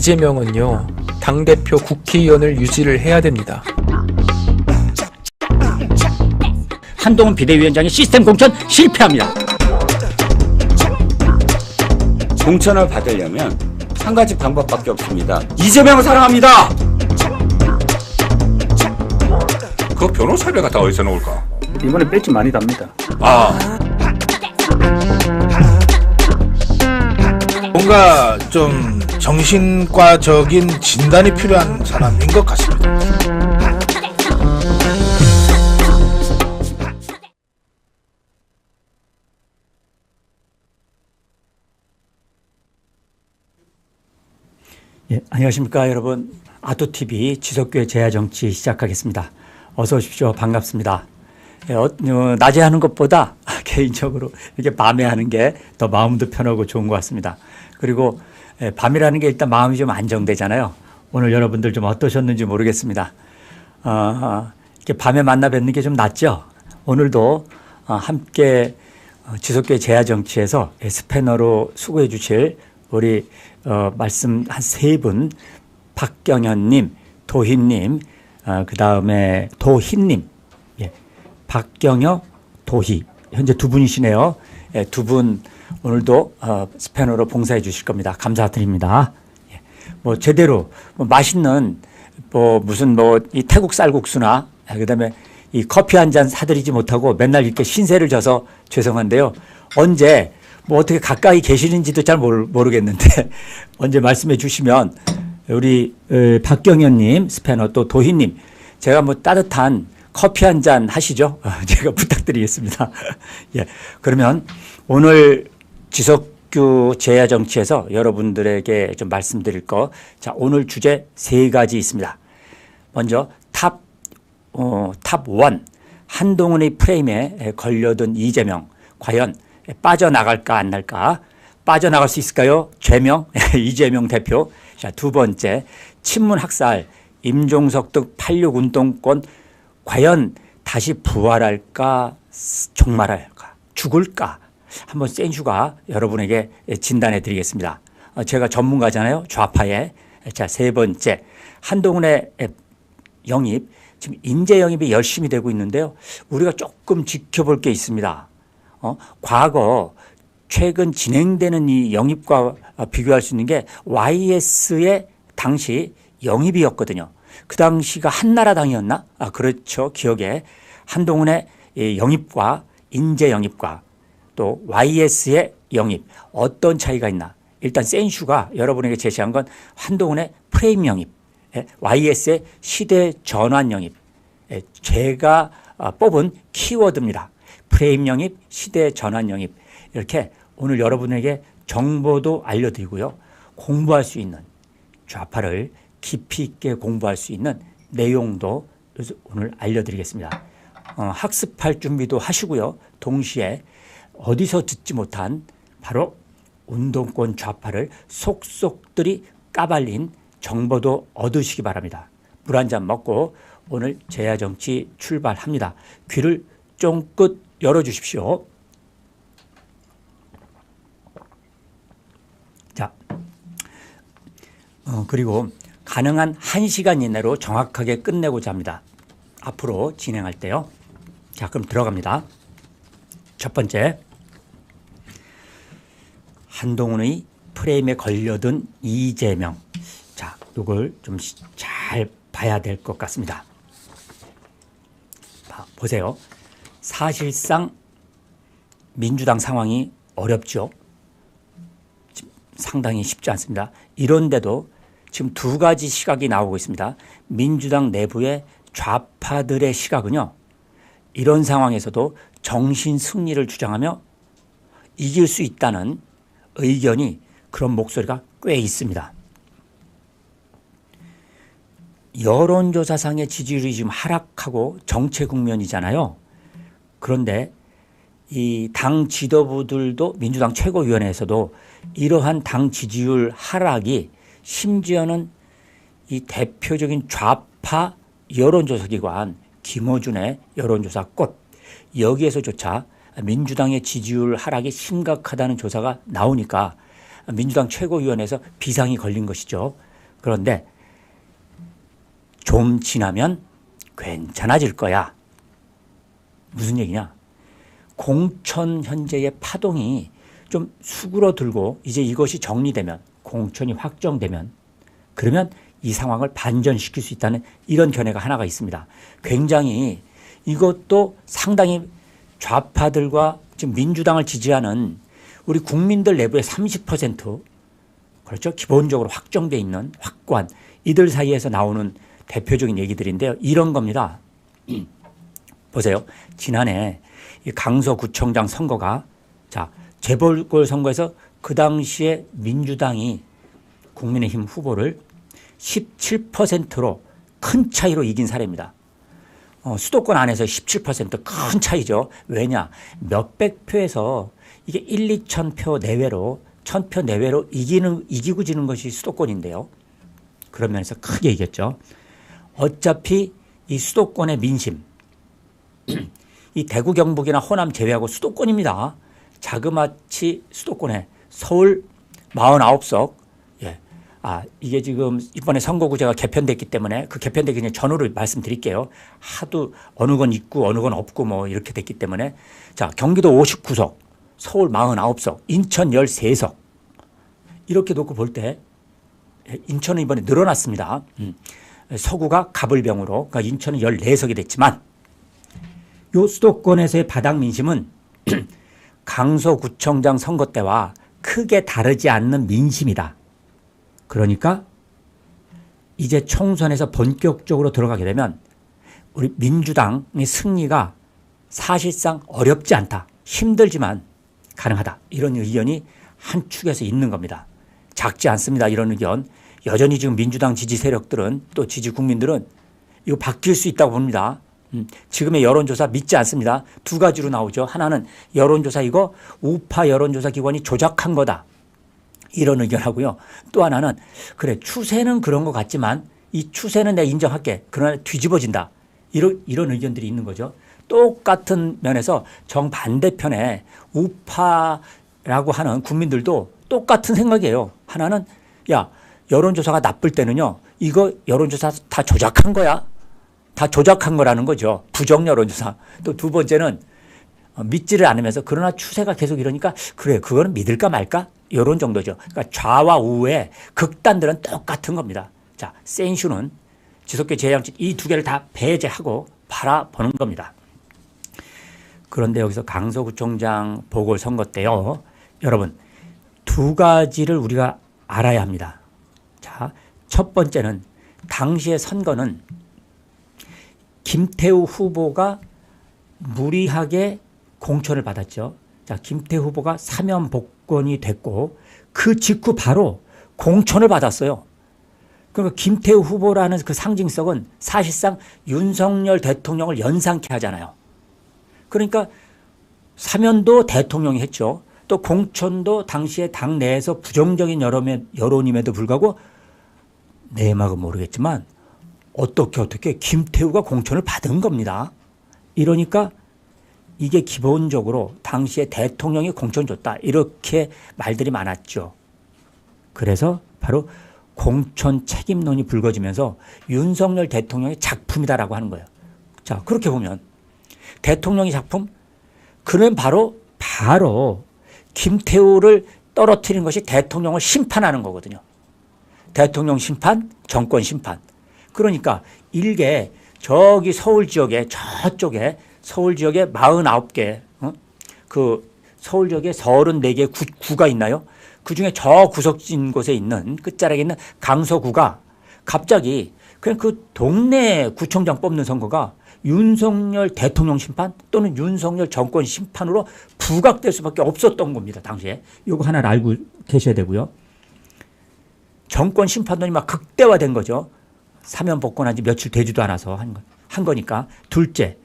이재명은요, 당대표 국회의원을 유지를 해야 됩니다. 한동훈 비대위원장의 시스템 공천 실패합니다. 공천을 받으려면 한 가지 방법밖에 없습니다. 이재명을 사랑합니다. 그 변호사를 갖다 어디서 놓을까? 이번에 배지 많이 답니다. 뭔가 좀 정신과적인 진단이 필요한 사람인 것 같습니다. 예, 안녕하십니까 여러분. 아토TV 지속교회 제야정치 시작하겠습니다. 어서 오십시오. 반갑습니다. 낮에 하는 것보다 개인적으로 이렇게 밤에 하는 게 더 마음도 편하고 좋은 것 같습니다. 그리고 밤이라는 게 일단 마음이 좀 안정되잖아요. 오늘 여러분들 좀 어떠셨는지 모르겠습니다. 이렇게 밤에 만나 뵙는 게 좀 낫죠. 오늘도 함께 지속교회 제야정치에서 스패너로 수고해 주실 우리 말씀 한 세 분, 박경현님, 도희님, 그 다음에 도희님, 예, 박경여, 도희 현재 두 분이시네요. 예, 두 분 오늘도 스패너로 봉사해 주실 겁니다. 감사드립니다. 예, 뭐 제대로 뭐 맛있는 무슨 이 태국 쌀국수나 그다음에 이 커피 한 잔 사드리지 못하고 맨날 이렇게 신세를 져서 죄송한데요. 언제 뭐 어떻게 가까이 계시는지도 잘 모르겠는데 언제 말씀해 주시면 우리 박경현님 스패너 또 도희님 제가 뭐 따뜻한 커피 한 잔 하시죠? 제가 부탁드리겠습니다. 예, 그러면 오늘 지속교 제야정치에서 여러분들에게 좀 말씀드릴 거. 자, 오늘 주제 세 가지 있습니다. 먼저 탑 1. 한동훈의 프레임에 걸려든 이재명. 과연 빠져나갈까 안 날까? 빠져나갈 수 있을까요? 죄명 이재명 대표. 자, 두 번째 친문 학살 임종석 등 86 운동권 과연 다시 부활할까 종말할까 죽을까 한번 센슈가 여러분에게 진단해 드리겠습니다. 제가 전문가잖아요. 좌파에. 자, 세 번째 한동훈의 영입 지금 인재 영입이 열심히 되고 있는데요. 우리가 조금 지켜볼 게 있습니다. 과거 최근 진행되는 이 영입과 비교할 수 있는 게 YS의 당시 영입이었거든요. 그 당시가 한나라당이었나? 그렇죠. 기억에 한동훈의 영입과 인재 영입과 또 YS의 영입 어떤 차이가 있나? 일단 센슈가 여러분에게 제시한 건 한동훈의 프레임 영입, YS의 시대 전환 영입. 제가 뽑은 키워드입니다. 프레임 영입, 시대 전환 영입. 이렇게 오늘 여러분에게 정보도 알려드리고요. 공부할 수 있는 좌파를 깊이 있게 공부할 수 있는 내용도 오늘 알려드리겠습니다. 학습할 준비도 하시고요. 동시에 어디서 듣지 못한 바로 운동권 좌파를 속속들이 까발린 정보도 얻으시기 바랍니다. 물 한 잔 먹고 오늘 제야정치 출발합니다. 귀를 쫑긋 열어주십시오. 자, 그리고 가능한 1시간 이내로 정확하게 끝내고자 합니다. 앞으로 진행할 때요. 자, 그럼 들어갑니다. 첫 번째, 한동훈의 프레임에 걸려든 이재명. 자, 이걸 좀 잘 봐야 될 것 같습니다. 보세요. 사실상 민주당 상황이 어렵죠. 상당히 쉽지 않습니다. 이런데도 지금 두 가지 시각이 나오고 있습니다. 민주당 내부의 좌파들의 시각은요. 이런 상황에서도 정신 승리를 주장하며 이길 수 있다는 의견이 그런 목소리가 꽤 있습니다. 여론조사상의 지지율이 지금 하락하고 정체 국면이잖아요. 그런데 이 당 지도부들도 민주당 최고위원회에서도 이러한 당 지지율 하락이 심지어는 이 대표적인 좌파 여론조사기관 김어준의 여론조사 꽃 여기에서조차 민주당의 지지율 하락이 심각하다는 조사가 나오니까 민주당 최고위원회에서 비상이 걸린 것이죠. 그런데 좀 지나면 괜찮아질 거야. 무슨 얘기냐? 공천 현재의 파동이 좀 수그러들고 이제 이것이 정리되면, 공천이 확정되면, 그러면 이 상황을 반전시킬 수 있다는 이런 견해가 하나가 있습니다. 굉장히 이것도 상당히 좌파들과 지금 민주당을 지지하는 우리 국민들 내부의 30%, 그렇죠? 기본적으로 확정돼 있는 확관, 이들 사이에서 나오는 대표적인 얘기들인데요. 이런 겁니다. 보세요. 지난해 이 강서구청장 선거가, 자, 재보궐선거에서 그 당시에 민주당이 국민의힘 후보를 17%로 큰 차이로 이긴 사례입니다. 수도권 안에서 17%큰 차이죠. 왜냐? 몇백 표에서 이게 1, 2천 표 내외로, 1000표 내외로 이기고 지는 것이 수도권인데요. 그런 면에서 크게 이겼죠. 어차피 이 수도권의 민심, 이 대구 경북이나 호남 제외하고 수도권입니다. 자그마치 수도권에 서울 49석, 예. 이게 지금 이번에 선거구제가 개편됐기 때문에 그 개편되기 전에 전후를 말씀드릴게요. 하도 어느 건 있고 어느 건 없고 뭐 이렇게 됐기 때문에. 자, 경기도 59석, 서울 49석, 인천 13석. 이렇게 놓고 볼 때 인천은 이번에 늘어났습니다. 서구가 가불병으로, 그러니까 인천은 14석이 됐지만 요 수도권에서의 바닥 민심은 강서구청장 선거 때와 크게 다르지 않는 민심이다. 그러니까 이제 총선에서 본격적으로 들어가게 되면 우리 민주당의 승리가 사실상 어렵지 않다. 힘들지만 가능하다. 이런 의견이 한 축에서 있는 겁니다. 작지 않습니다. 이런 의견. 여전히 지금 민주당 지지 세력들은, 또 지지 국민들은 이거 바뀔 수 있다고 봅니다. 지금의 여론조사 믿지 않습니다. 두 가지로 나오죠. 하나는 여론조사 이거 우파 여론조사 기관이 조작한 거다. 이런 의견하고요. 또 하나는 그래 추세는 그런 것 같지만 이 추세는 내가 인정할게. 그러나 뒤집어진다. 이런 의견들이 있는 거죠. 똑같은 면에서 정반대편에 우파라고 하는 국민들도 똑같은 생각이에요. 하나는 야 여론조사가 나쁠 때는요. 이거 여론조사 다 조작한 거야. 다 조작한 거라는 거죠. 부정 여론조사. 또 두 번째는 믿지를 않으면서 그러나 추세가 계속 이러니까 그래 그거는 믿을까 말까 이런 정도죠. 그러니까 좌와 우의 극단들은 똑같은 겁니다. 자, 센슈는 지속계 제한정책 이 두 개를 다 배제하고 바라보는 겁니다. 그런데 여기서 강서구청장 보궐선거 때요. 여러분 두 가지를 우리가 알아야 합니다. 자, 첫 번째는 당시의 선거는 김태우 후보가 무리하게 공천을 받았죠. 자, 김태우 후보가 사면 복권이 됐고 그 직후 바로 공천을 받았어요. 그러니까 김태우 후보라는 그 상징성은 사실상 윤석열 대통령을 연상케 하잖아요. 그러니까 사면도 대통령이 했죠. 또 공천도 당시에 당 내에서 부정적인 여론임에도 불구하고 내막은 모르겠지만 어떻게 김태우가 공천을 받은 겁니다. 이러니까 이게 기본적으로 당시에 대통령이 공천 줬다. 이렇게 말들이 많았죠. 그래서 바로 공천 책임론이 불거지면서 윤석열 대통령의 작품이다라고 하는 거예요. 자, 그렇게 보면 대통령의 작품? 그러면 바로 김태우를 떨어뜨린 것이 대통령을 심판하는 거거든요. 대통령 심판, 정권 심판. 그러니까 일개 저기 서울 지역에 저쪽에 서울 지역에 49개 그 서울 지역에 34개 구가 있나요? 그중에 저 구석진 곳에 있는 끝자락에 있는 강서구가 갑자기 그냥 그 동네 구청장 뽑는 선거가 윤석열 대통령 심판 또는 윤석열 정권 심판으로 부각될 수밖에 없었던 겁니다. 당시에. 이거 하나를 알고 계셔야 되고요. 정권 심판론이 막 극대화된 거죠. 사면 복권한 지 며칠 되지도 않아서 한 거니까. 둘째,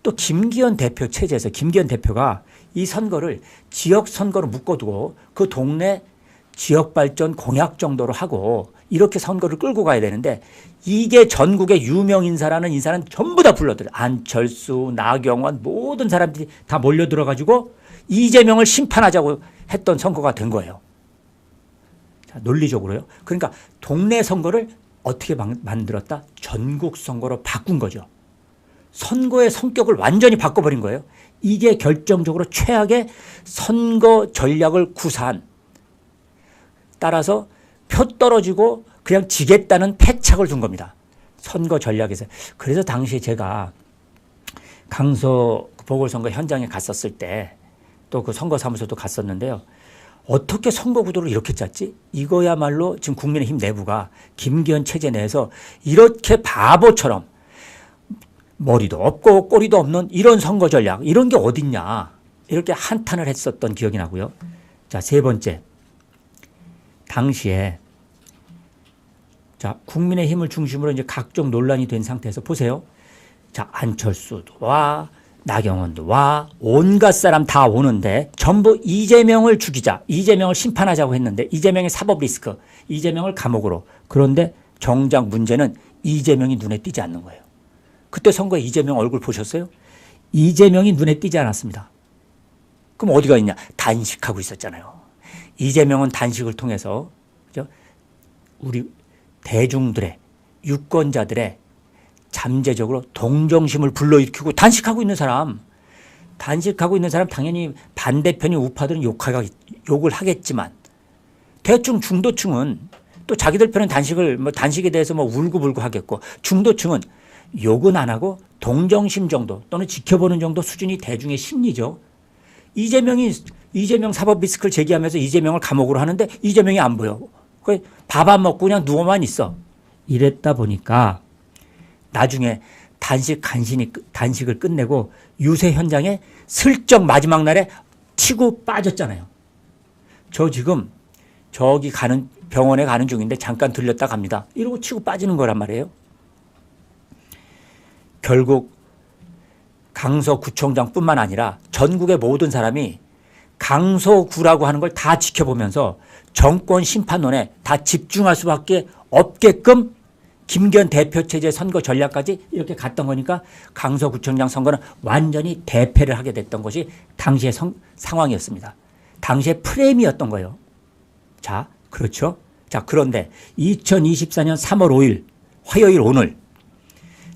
또 김기현 대표 체제에서 김기현 대표가 이 선거를 지역 선거로 묶어두고 그 동네 지역 발전 공약 정도로 하고 이렇게 선거를 끌고 가야 되는데 이게 전국의 유명 인사라는 인사는 전부 다 불러들여. 안철수, 나경원 모든 사람들이 다 몰려들어 가지고 이재명을 심판하자고 했던 선거가 된 거예요. 자, 논리적으로요. 그러니까 동네 선거를 어떻게 만들었다? 전국 선거로 바꾼 거죠. 선거의 성격을 완전히 바꿔버린 거예요. 이게 결정적으로 최악의 선거 전략을 구사한, 따라서 표 떨어지고 그냥 지겠다는 패착을 둔 겁니다. 선거 전략에서. 그래서 당시에 제가 강서 보궐선거 현장에 갔었을 때 또 그 선거사무소도 갔었는데요. 어떻게 선거 구도를 이렇게 짰지? 이거야말로 지금 국민의힘 내부가 김기현 체제 내에서 이렇게 바보처럼 머리도 없고 꼬리도 없는 이런 선거 전략, 이런 게 어딨냐, 이렇게 한탄을 했었던 기억이 나고요. 자, 세 번째. 당시에 자, 국민의힘을 중심으로 이제 각종 논란이 된 상태에서 보세요. 자, 안철수도 와, 나경원도 와, 온갖 사람 다 오는데 전부 이재명을 죽이자, 이재명을 심판하자고 했는데 이재명의 사법 리스크, 이재명을 감옥으로. 그런데 정작 문제는 이재명이 눈에 띄지 않는 거예요. 그때 선거에 이재명 얼굴 보셨어요? 이재명이 눈에 띄지 않았습니다. 그럼 어디가 있냐? 단식하고 있었잖아요. 이재명은 단식을 통해서, 그죠? 우리 대중들의, 유권자들의 잠재적으로 동정심을 불러일으키고, 단식하고 있는 사람 당연히 반대편이 우파들은 욕을 하겠지만 대충 중도층은 또 자기들 편은 단식에 대해서 울고불고 하겠고, 중도층은 욕은 안 하고 동정심 정도 또는 지켜보는 정도 수준이 대중의 심리죠. 이재명 사법 리스크를 제기하면서 이재명을 감옥으로 하는데 이재명이 안 보여. 밥 안 먹고 그냥 누워만 있어. 이랬다 보니까 나중에 단식을 끝내고 유세 현장에 슬쩍 마지막 날에 튀고 빠졌잖아요. 저 지금 저기 병원에 가는 중인데 잠깐 들렸다 갑니다. 이러고 치고 빠지는 거란 말이에요. 결국 강서구청장뿐만 아니라 전국의 모든 사람이 강서구라고 하는 걸 다 지켜보면서 정권 심판론에 다 집중할 수밖에 없게끔 김기현 대표 체제 선거 전략까지 이렇게 갔던 거니까 강서구청장 선거는 완전히 대패를 하게 됐던 것이 당시의 상황이었습니다. 당시의 프레임이었던 거예요. 자, 그렇죠? 자, 그런데 2024년 3월 5일 화요일 오늘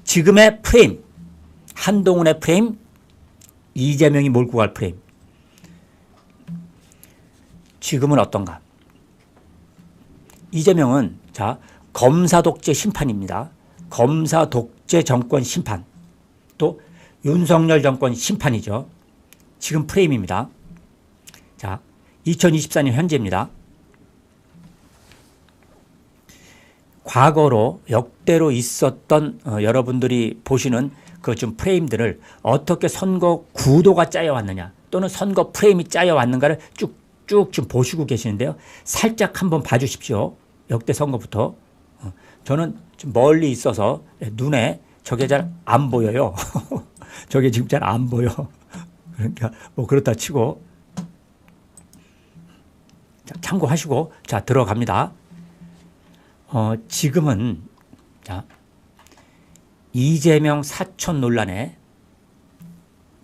지금의 프레임, 한동훈의 프레임, 이재명이 몰고 갈 프레임. 지금은 어떤가? 이재명은 자, 검사 독재 심판입니다. 검사 독재 정권 심판. 또 윤석열 정권 심판이죠. 지금 프레임입니다. 자, 2024년 현재입니다. 과거로 역대로 있었던 여러분들이 보시는 그 좀 프레임들을 어떻게 선거 구도가 짜여왔느냐 또는 선거 프레임이 짜여왔는가를 쭉쭉 좀 보시고 계시는데요. 살짝 한번 봐주십시오. 역대 선거부터. 저는 좀 멀리 있어서 눈에 저게 잘 안 보여요. 저게 지금 잘 안 보여. 그러니까 그렇다 치고 자, 참고하시고 자, 들어갑니다. 지금은 자, 이재명 사촌 논란의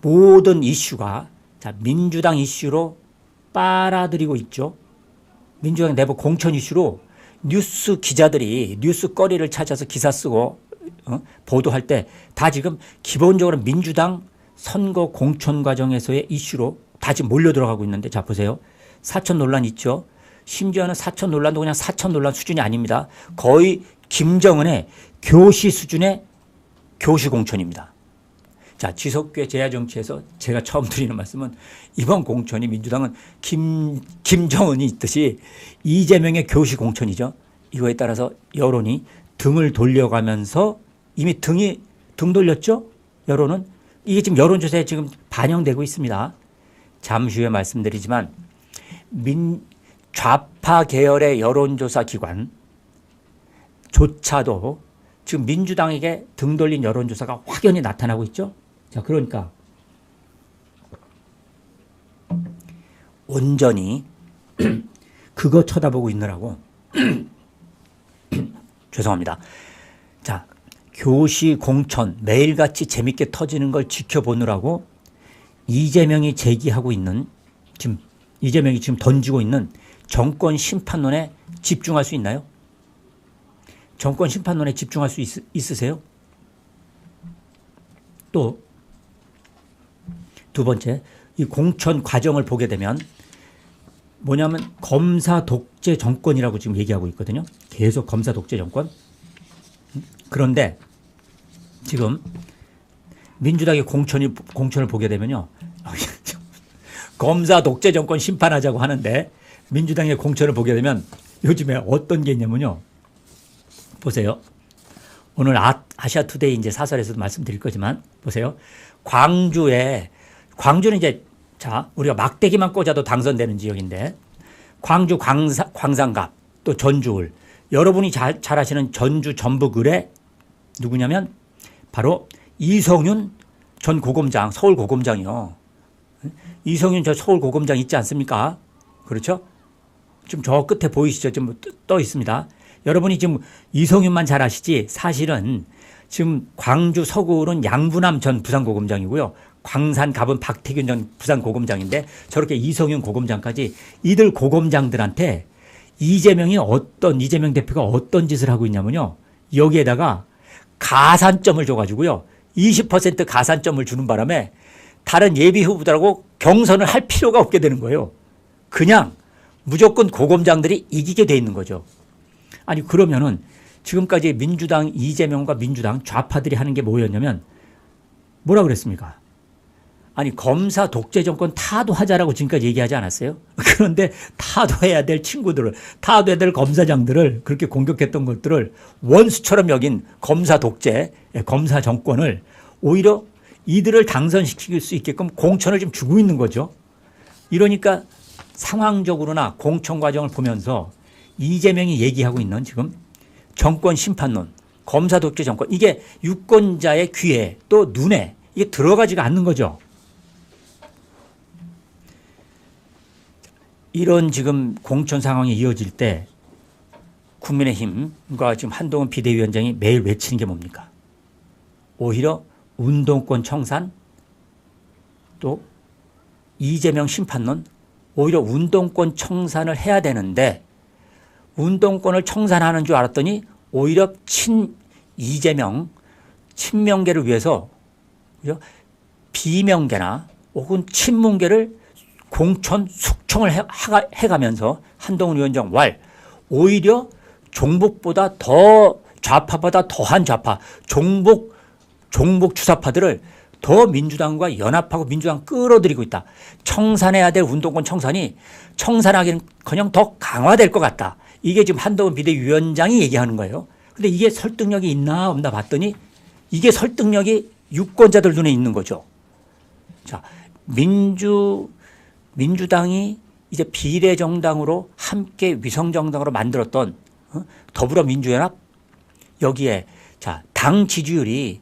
모든 이슈가 자, 민주당 이슈로 빨아들이고 있죠. 민주당 내부 공천 이슈로 뉴스 기자들이 뉴스거리를 찾아서 기사 쓰고 보도할 때 다 지금 기본적으로 민주당 선거 공천 과정에서의 이슈로 다 지금 몰려 들어가고 있는데 자, 보세요. 사촌 논란 있죠. 심지어는 사촌 논란도 그냥 사촌 논란 수준이 아닙니다. 거의 김정은의 교시 수준의 교시 공천입니다. 자, 지석구의 제야정치에서 제가 처음 드리는 말씀은 이번 공천이 민주당은 김정은이 있듯이 이재명의 교시 공천이죠. 이거에 따라서 여론이 등을 돌려가면서 이미 등 돌렸죠. 여론은 이게 지금 여론조사에 지금 반영되고 있습니다. 잠시 후에 말씀드리지만 좌파 계열의 여론조사 기관조차도 지금 민주당에게 등 돌린 여론조사가 확연히 나타나고 있죠. 자, 그러니까 온전히 그거 쳐다보고 있느라고 죄송합니다. 자, 교시 공천 매일같이 재밌게 터지는 걸 지켜보느라고 이재명이 제기하고 있는 이재명이 지금 던지고 있는 정권 심판론에 집중할 수 있나요? 정권 심판론에 집중할 수 있으세요? 또 두 번째, 이 공천 과정을 보게 되면 뭐냐면 검사 독재 정권이라고 지금 얘기하고 있거든요. 계속 검사 독재 정권. 그런데 지금 민주당의 공천을 보게 되면요. 검사 독재 정권 심판하자고 하는데 민주당의 공천을 보게 되면 요즘에 어떤 게 있냐면요. 보세요. 오늘 아시아투데이 이제 사설에서도 말씀드릴 거지만 보세요. 광주는 이제 자, 우리가 막대기만 꽂아도 당선되는 지역인데 광주 광산갑 또 전주을 여러분이 잘 아시는 전주 전북을에 누구냐면 바로 이성윤 전 고검장 서울 고검장이요. 이성윤 저 서울 고검장 있지 않습니까? 그렇죠? 지금 저 끝에 보이시죠? 지금 떠 있습니다. 여러분이 지금 이성윤만 잘 아시지 사실은 지금 광주 서구는 양부남 전 부산고검장이고요. 광산 갑은 박태균 전 부산고검장인데 저렇게 이성윤 고검장까지 이들 고검장들한테 이재명 대표가 어떤 짓을 하고 있냐면요. 여기에다가 가산점을 줘가지고요. 20% 가산점을 주는 바람에 다른 예비 후보들하고 경선을 할 필요가 없게 되는 거예요. 그냥 무조건 고검장들이 이기게 돼 있는 거죠. 아니 그러면은 지금까지 민주당 이재명과 민주당 좌파들이 하는 게 뭐였냐면 뭐라 그랬습니까? 아니 검사 독재 정권 타도하자라고 지금까지 얘기하지 않았어요? 그런데 타도해야 될 친구들을 타도해야 될 검사장들을 그렇게 공격했던 것들을 원수처럼 여긴 검사 독재 검사 정권을 오히려 이들을 당선시킬 수 있게끔 공천을 좀 주고 있는 거죠. 이러니까 상황적으로나 공천 과정을 보면서 이재명이 얘기하고 있는 지금 정권 심판론 검사 독재 정권 이게 유권자의 귀에 또 눈에 이게 들어가지가 않는 거죠. 이런 지금 공천 상황이 이어질 때 국민의힘과 지금 한동훈 비대위원장이 매일 외치는 게 뭡니까? 오히려 운동권 청산 또 이재명 심판론 오히려 운동권 청산을 해야 되는데 운동권을 청산하는 줄 알았더니 오히려 이재명 친명계를 위해서 비명계나 혹은 친문계를 공천 숙청을 해가면서 한동훈 위원장 오히려 종북보다 더 좌파보다 더한 좌파 종북 주사파들을 더 민주당과 연합하고 민주당 끌어들이고 있다. 청산해야 될 운동권 청산하기는커녕 더 강화될 것 같다. 이게 지금 한동훈 비대위원장이 얘기하는 거예요. 그런데 이게 설득력이 있나 없나 봤더니 이게 설득력이 유권자들 눈에 있는 거죠. 자, 민주당이 이제 비례정당으로 함께 위성정당으로 만들었던 더불어민주연합 여기에 자, 당 지지율이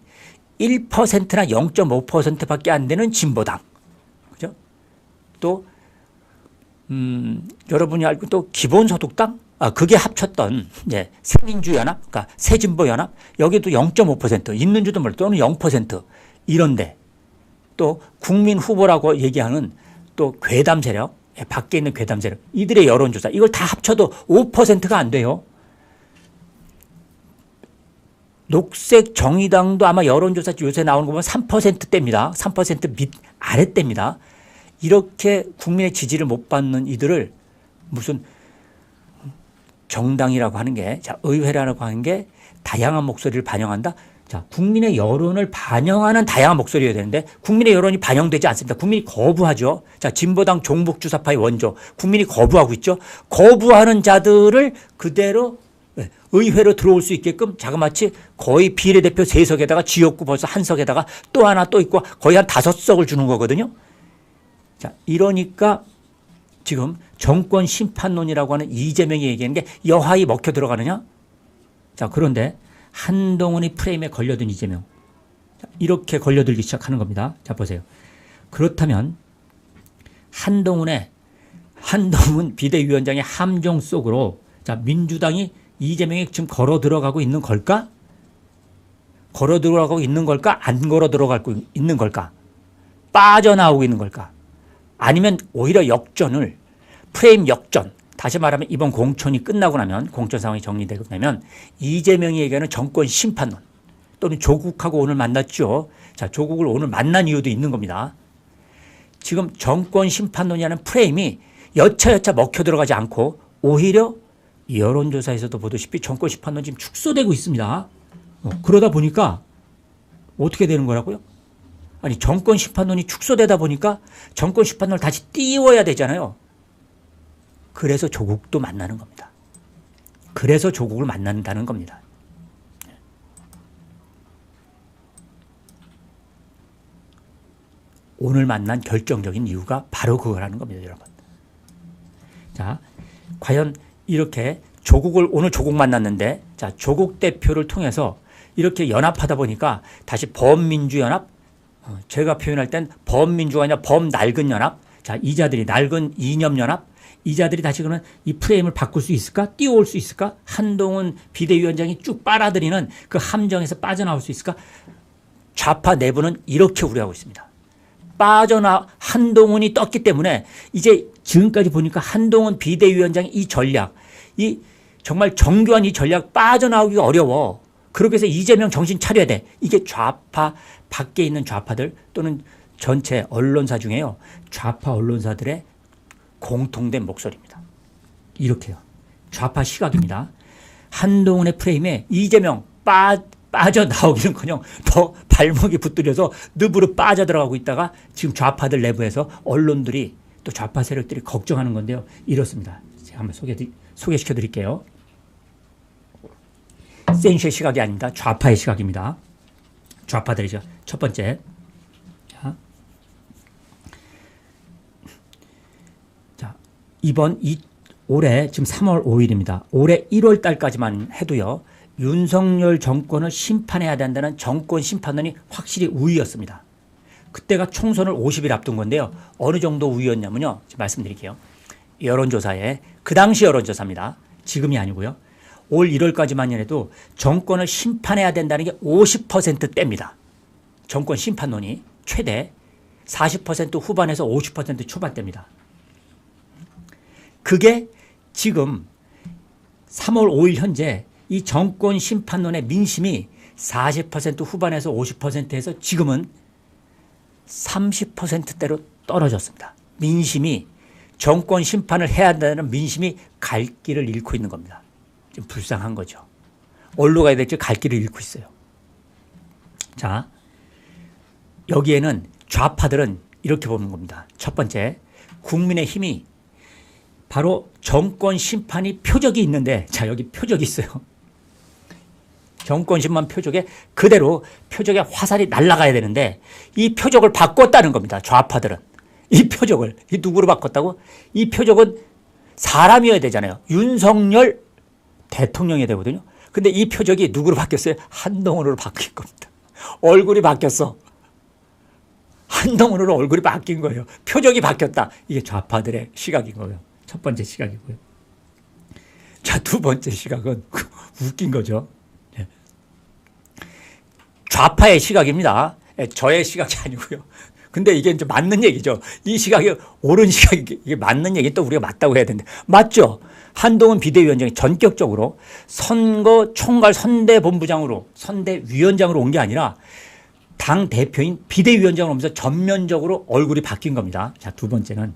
1%나 0.5%밖에 안 되는 진보당. 그죠? 또 여러분이 알고 또 기본소득당 그게 합쳤던 새민주연합, 그러니까 새진보연합 여기도 0.5% 있는 줄도 몰라 또는 0% 이런데 또 국민 후보라고 얘기하는 또 괴담 세력, 밖에 있는 괴담 세력 이들의 여론조사 이걸 다 합쳐도 5%가 안 돼요. 녹색 정의당도 아마 여론조사 요새 나오는 거 보면 3%대입니다. 3% 밑 아랫대입니다. 이렇게 국민의 지지를 못 받는 이들을 무슨 정당이라고 하는 게 자, 의회라고 하는 게 다양한 목소리를 반영한다. 자, 국민의 여론을 반영하는 다양한 목소리여야 되는데 국민의 여론이 반영되지 않습니다. 국민이 거부하죠. 자, 진보당 종북주사파의 원조 국민이 거부하고 있죠. 거부하는 자들을 그대로 의회로 들어올 수 있게끔 자그마치 거의 비례대표 3석에다가 지역구 벌써 1석에다가 또 하나 또 있고 거의 한 5석을 주는 거거든요. 자, 이러니까 지금 정권 심판론이라고 하는 이재명이 얘기하는 게 여하이 먹혀 들어가느냐? 자, 그런데 한동훈이 프레임에 걸려든 이재명. 자, 이렇게 걸려들기 시작하는 겁니다. 자, 보세요. 그렇다면 한동훈 비대위원장의 함정 속으로 자, 민주당이 이재명이 지금 걸어 들어가고 있는 걸까? 걸어 들어가고 있는 걸까? 안 걸어 들어가고 있는 걸까? 빠져나오고 있는 걸까? 아니면 오히려 프레임 역전, 다시 말하면 이번 공천이 끝나고 나면 공천 상황이 정리되고 나면 이재명이 얘기하는 정권 심판론 또는 조국하고 오늘 만났죠. 자, 조국을 오늘 만난 이유도 있는 겁니다. 지금 정권 심판론이라는 프레임이 여차여차 먹혀 들어가지 않고 오히려 여론조사에서도 보다시피 정권 심판론 지금 축소되고 있습니다. 그러다 보니까 어떻게 되는 거라고요? 아니 정권 심판론이 축소되다 보니까 정권 심판론을 다시 띄워야 되잖아요. 그래서 조국도 만나는 겁니다. 그래서 조국을 만난다는 겁니다. 오늘 만난 결정적인 이유가 바로 그거라는 겁니다, 여러분. 자, 과연 이렇게 오늘 조국 만났는데, 자, 조국 대표를 통해서 이렇게 연합하다 보니까 다시 범민주연합, 제가 표현할 땐 범민주가 아니라 범낡은 연합, 자, 이자들이 낡은 이념연합, 이자들이 다시 그러면 이 프레임을 바꿀 수 있을까? 띄워올 수 있을까? 한동훈 비대위원장이 쭉 빨아들이는 그 함정에서 빠져나올 수 있을까? 좌파 내부는 이렇게 우려하고 있습니다. 한동훈이 떴기 때문에 이제 지금까지 보니까 한동훈 비대위원장의 이 전략, 이 정말 정교한 이 전략 빠져나오기가 어려워. 그렇게 해서 이재명 정신 차려야 돼. 이게 좌파 밖에 있는 좌파들 또는 전체 언론사 중에요. 좌파 언론사들의 공통된 목소리입니다. 이렇게요. 좌파 시각입니다. 한동훈의 프레임에 이재명 빠져나오기는커녕 더 발목이 붙들려서 늪으로 빠져들어가고 있다가 지금 좌파들 내부에서 언론들이 또 좌파 세력들이 걱정하는 건데요. 이렇습니다. 제가 한번 소개시켜 드릴게요. 센슈의 시각이 아닙니다. 좌파의 시각입니다. 좌파들이죠. 첫 번째. 자, 올해 지금 3월 5일입니다. 올해 1월 달까지만 해도요. 윤석열 정권을 심판해야 된다는 정권 심판론이 확실히 우위였습니다. 그때가 총선을 50일 앞둔 건데요. 어느 정도 우위였냐면요. 말씀드릴게요. 여론조사에 그 당시 여론조사입니다. 지금이 아니고요. 올 1월까지만 해도 정권을 심판해야 된다는 게 50%대입니다. 정권 심판론이 최대 40% 후반에서 50% 초반대입니다. 그게 지금 3월 5일 현재 이 정권 심판론의 민심이 40% 후반에서 50%에서 지금은 30%대로 떨어졌습니다. 민심이 정권 심판을 해야 한다는 민심이 갈 길을 잃고 있는 겁니다. 좀 불쌍한 거죠. 어디로 가야 될지 갈 길을 잃고 있어요. 자, 여기에는 좌파들은 이렇게 보는 겁니다. 첫 번째, 국민의힘이 바로 정권 심판이 표적이 있는데, 자, 여기 표적이 있어요. 정권 심판 표적에 그대로 표적에 화살이 날아가야 되는데 이 표적을 바꿨다는 겁니다. 좌파들은. 이 표적을 누구로 바꿨다고? 이 표적은 사람이어야 되잖아요. 윤석열 대통령이 되거든요. 근데 이 표적이 누구로 바뀌었어요? 한동훈으로 바뀐 겁니다. 얼굴이 바뀌었어. 한동훈으로 얼굴이 바뀐 거예요. 표적이 바뀌었다. 이게 좌파들의 시각인 거예요. 첫 번째 시각이고요. 자, 두 번째 시각은 웃긴 거죠. 좌파의 시각입니다. 저의 시각이 아니고요. 근데 이게 이제 맞는 얘기죠. 이 시각이 옳은 시각이 이게 맞는 얘기 또 우리가 맞다고 해야 되는데 맞죠? 한동훈 비대위원장이 전격적으로 선거 총괄 선대위원장으로 온 게 아니라 당 대표인 비대위원장으로 오면서 전면적으로 얼굴이 바뀐 겁니다. 자, 두 번째는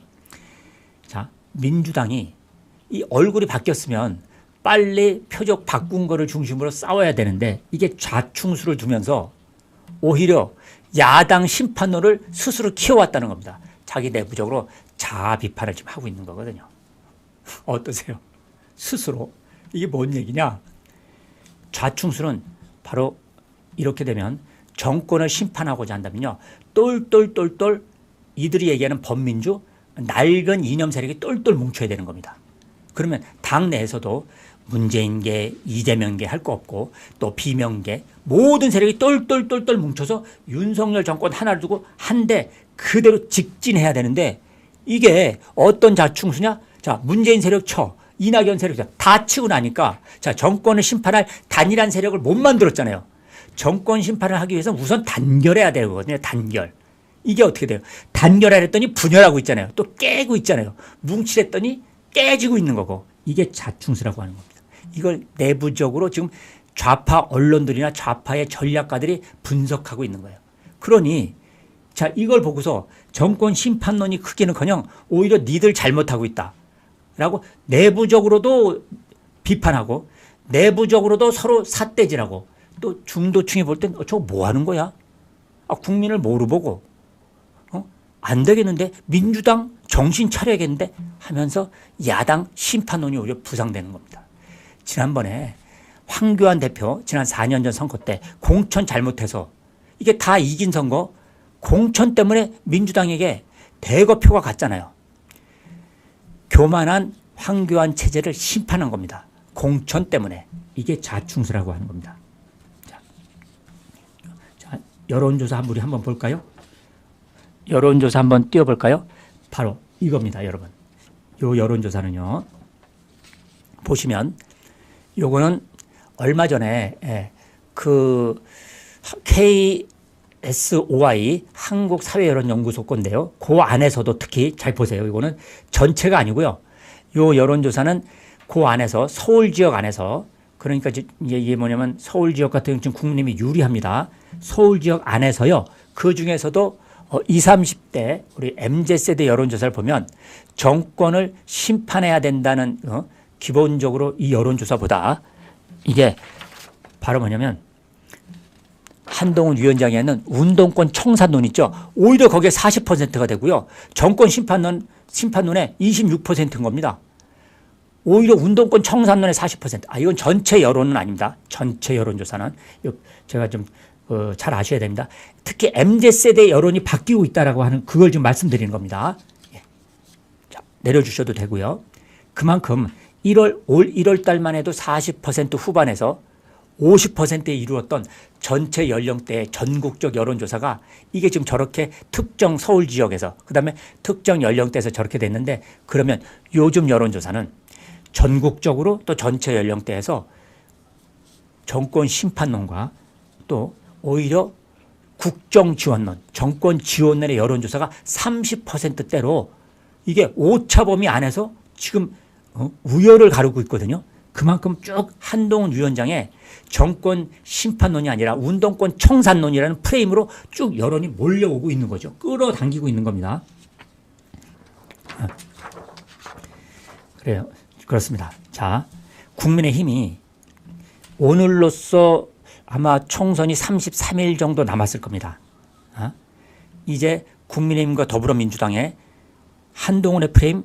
자, 민주당이 이 얼굴이 바뀌었으면 빨리 표적 바꾼 거를 중심으로 싸워야 되는데 이게 좌충수를 두면서 오히려 야당 심판론을 스스로 키워왔다는 겁니다. 자기 내부적으로 자아 비판을 지금 하고 있는 거거든요. 어떠세요? 스스로. 이게 뭔 얘기냐? 좌충수는 바로 이렇게 되면 정권을 심판하고자 한다면요. 똘똘똘똘 이들이 얘기하는 범민주, 낡은 이념 세력이 똘똘 뭉쳐야 되는 겁니다. 그러면 당 내에서도 문재인계, 이재명계 할 거 없고 또 비명계 모든 세력이 똘똘똘똘 뭉쳐서 윤석열 정권 하나를 두고 한 대 그대로 직진해야 되는데 이게 어떤 자충수냐? 자, 문재인 세력 쳐, 이낙연 세력 쳐, 다 치고 나니까 자, 정권을 심판할 단일한 세력을 못 만들었잖아요. 정권 심판을 하기 위해서 우선 단결해야 되거든요. 단결. 이게 어떻게 돼요? 단결하랬더니 분열하고 있잖아요. 또 깨고 있잖아요. 뭉치랬더니 깨지고 있는 거고 이게 자충수라고 하는 겁니다. 이걸 내부적으로 지금 좌파 언론들이나 좌파의 전략가들이 분석하고 있는 거예요. 그러니 자 이걸 보고서 정권 심판론이 크기는커녕 오히려 니들 잘못하고 있다라고 내부적으로도 비판하고 내부적으로도 서로 삿대질하고 또 중도층이 볼 땐 저거 뭐 하는 거야? 국민을 뭐로 보고 안 되겠는데 민주당 정신 차려야겠는데 하면서 야당 심판론이 오히려 부상되는 겁니다. 지난번에 황교안 대표 지난 4년 전 선거 때 공천 잘못해서 이게 다 이긴 선거 공천 때문에 민주당에게 대거표가 갔잖아요. 교만한 황교안 체제를 심판한 겁니다. 공천 때문에. 이게 자충수라고 하는 겁니다. 자, 여론조사 우리 한번 볼까요? 여론조사 한번 띄워볼까요? 바로 이겁니다, 여러분. 요 여론조사는요. 보시면 요거는 얼마 전에 그 KSOI 한국사회여론연구소 건데요. 그 안에서도 특히 잘 보세요. 이거는 전체가 아니고요. 요 여론조사는 그 안에서 서울 지역 안에서 그러니까 이게 뭐냐면 서울 지역 같은 경우는 지금 국민의힘이 유리합니다. 서울 지역 안에서요. 그 중에서도 20, 30대 우리 MZ세대 여론조사를 보면 정권을 심판해야 된다는 기본적으로 이 여론조사보다 이게 바로 뭐냐면 한동훈 위원장에는 운동권 청산론 있죠. 오히려 거기에 40%가 되고요. 정권 심판론에 26%인 겁니다. 오히려 운동권 청산론에 40%. 이건 전체 여론은 아닙니다. 전체 여론조사는. 제가 좀 잘 아셔야 됩니다. 특히 MZ세대 여론이 바뀌고 있다라고 하는 그걸 좀 말씀드리는 겁니다. 예. 자, 내려주셔도 되고요. 그만큼 올 1월 달만 해도 40% 후반에서 50%에 이루었던 전체 연령대의 전국적 여론조사가 이게 지금 저렇게 특정 서울 지역에서 그다음에 특정 연령대에서 저렇게 됐는데 그러면 요즘 여론조사는 전국적으로 또 전체 연령대에서 정권 심판론과 또 오히려 국정지원론, 정권 지원론의 여론조사가 30%대로 이게 오차범위 안에서 지금 우열을 가르고 있거든요. 그만큼 쭉 한동훈 위원장의 정권 심판론이 아니라 운동권 청산론이라는 프레임으로 쭉 여론이 몰려오고 있는 거죠. 끌어당기고 있는 겁니다. 그래요. 그렇습니다. 자, 국민의힘이 오늘로써 아마 총선이 33일 정도 남았을 겁니다. 이제 국민의힘과 더불어민주당의 한동훈의 프레임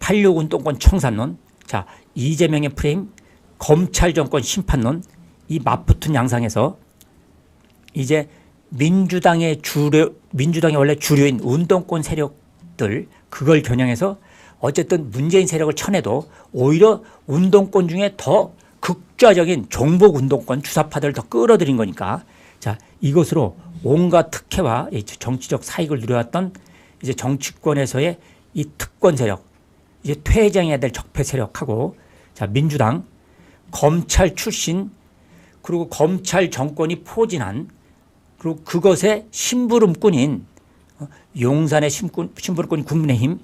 86 운동권 청산론, 자 이재명의 프레임 검찰 정권 심판론 이 맞붙은 양상에서 이제 민주당이 원래 주류인 운동권 세력들 그걸 겨냥해서 어쨌든 문재인 세력을 쳐내도 오히려 운동권 중에 더 극좌적인 종북 운동권 주사파들을 더 끌어들인 거니까 자 이것으로 온갖 특혜와 정치적 사익을 누려왔던 이제 정치권에서의 이 특권 세력 이제 퇴장해야 될 적폐 세력하고 자 민주당 검찰 출신 그리고 검찰 정권이 포진한 그리고 그것의 심부름꾼인 용산의 심부름꾼인 국민의힘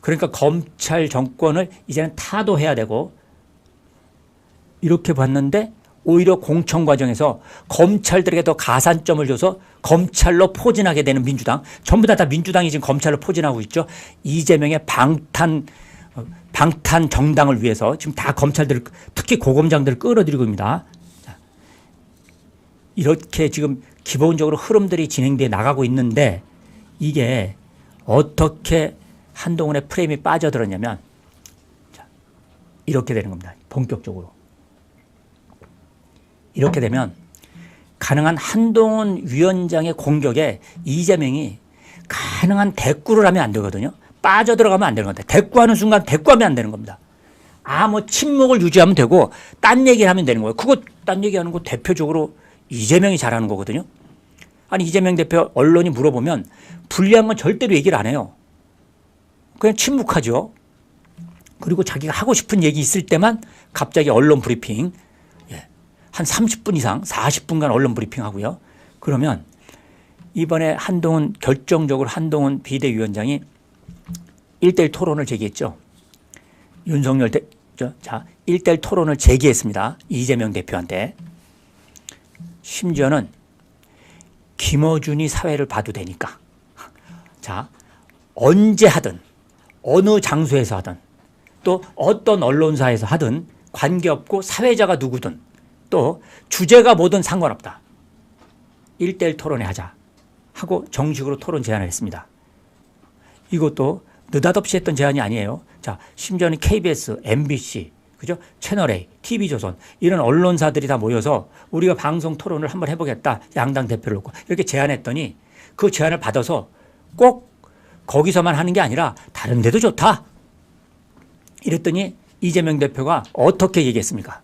그러니까 검찰 정권을 이제는 타도해야 되고 이렇게 봤는데 오히려 공천 과정에서 검찰들에게 더 가산점을 줘서 검찰로 포진하게 되는 민주당 전부 다 민주당이 지금 검찰로 포진하고 있죠. 이재명의 방탄 정당을 위해서 지금 다 검찰들 특히 고검장들을 끌어들이고 있습니다. 이렇게 지금 기본적으로 흐름들이 진행돼 나가고 있는데 이게 어떻게 한동훈의 프레임이 빠져들었냐면 이렇게 되는 겁니다. 본격적으로. 이렇게 되면 가능한 한동훈 위원장의 공격에 이재명이 가능한 대꾸를 하면 안 되거든요. 빠져들어가면 안 되는 겁니다. 대꾸하는 순간 대꾸하면 안 되는 겁니다. 뭐 침묵을 유지하면 되고 딴 얘기를 하면 되는 거예요. 그거 딴 얘기하는 거 대표적으로 이재명이 잘하는 거거든요. 아니 이재명 대표 언론이 물어보면 불리한 건 절대로 얘기를 안 해요. 그냥 침묵하죠. 그리고 자기가 하고 싶은 얘기 있을 때만 갑자기 언론 브리핑 한 30분 이상 40분간 언론 브리핑 하고요. 그러면 이번에 결정적으로 한동훈 비대위원장이 1대1 토론을 제기했죠. 윤석열 자, 1대1 토론을 제기했습니다. 이재명 대표한테. 심지어는 김어준이 사회를 봐도 되니까. 자, 언제 하든 어느 장소에서 하든 또 어떤 언론사에서 하든 관계없고 사회자가 누구든 또 주제가 뭐든 상관없다. 1대1 토론회 하자 하고 정식으로 토론 제안을 했습니다. 이것도 느닷없이 했던 제안이 아니에요. 자, 심지어는 KBS, MBC, 그죠? 채널A, TV조선 이런 언론사들이 다 모여서 우리가 방송 토론을 한번 해보겠다. 양당 대표를 놓고 이렇게 제안했더니 그 제안을 받아서 꼭 거기서만 하는 게 아니라 다른 데도 좋다. 이랬더니 이재명 대표가 어떻게 얘기했습니까?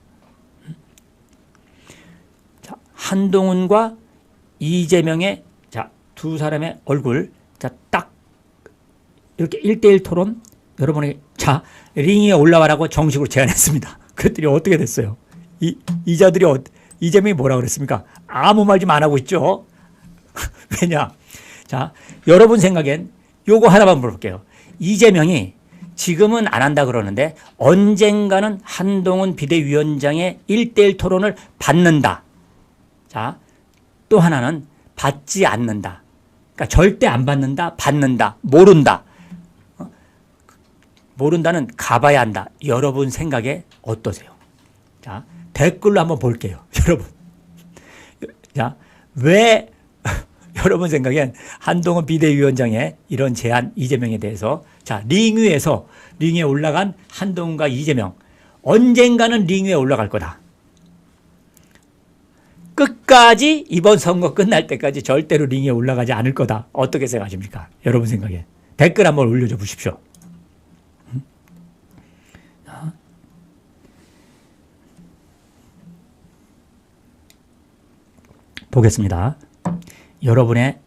자, 한동훈과 이재명의 자, 두 사람의 얼굴 자, 딱 이렇게 1대1 토론 여러분에게 자, 링 위에 올라와라고 정식으로 제안했습니다. 그랬더니 어떻게 됐어요? 이자들이 이재명이 뭐라 그랬습니까? 아무 말 좀 안 하고 있죠. 왜냐? 자, 여러분 생각엔 요거 하나만 물어볼게요. 이재명이 지금은 안 한다 그러는데 언젠가는 한동훈 비대위원장의 1대1 토론을 받는다. 자, 또 하나는 받지 않는다. 그러니까 절대 안 받는다, 받는다, 모른다. 모른다는 가봐야 한다. 여러분 생각에 어떠세요? 자, 댓글로 한번 볼게요. 여러분. 자, 왜 여러분 생각엔 한동훈 비대위원장의 이런 제안 이재명에 대해서 자, 링 위에 올라간 한동훈과 이재명 언젠가는 링 위에 올라갈 거다. 끝까지 이번 선거 끝날 때까지 절대로 링에 올라가지 않을 거다. 어떻게 생각하십니까? 여러분 생각에. 댓글 한번 올려줘 보십시오. 보겠습니다. 여러분의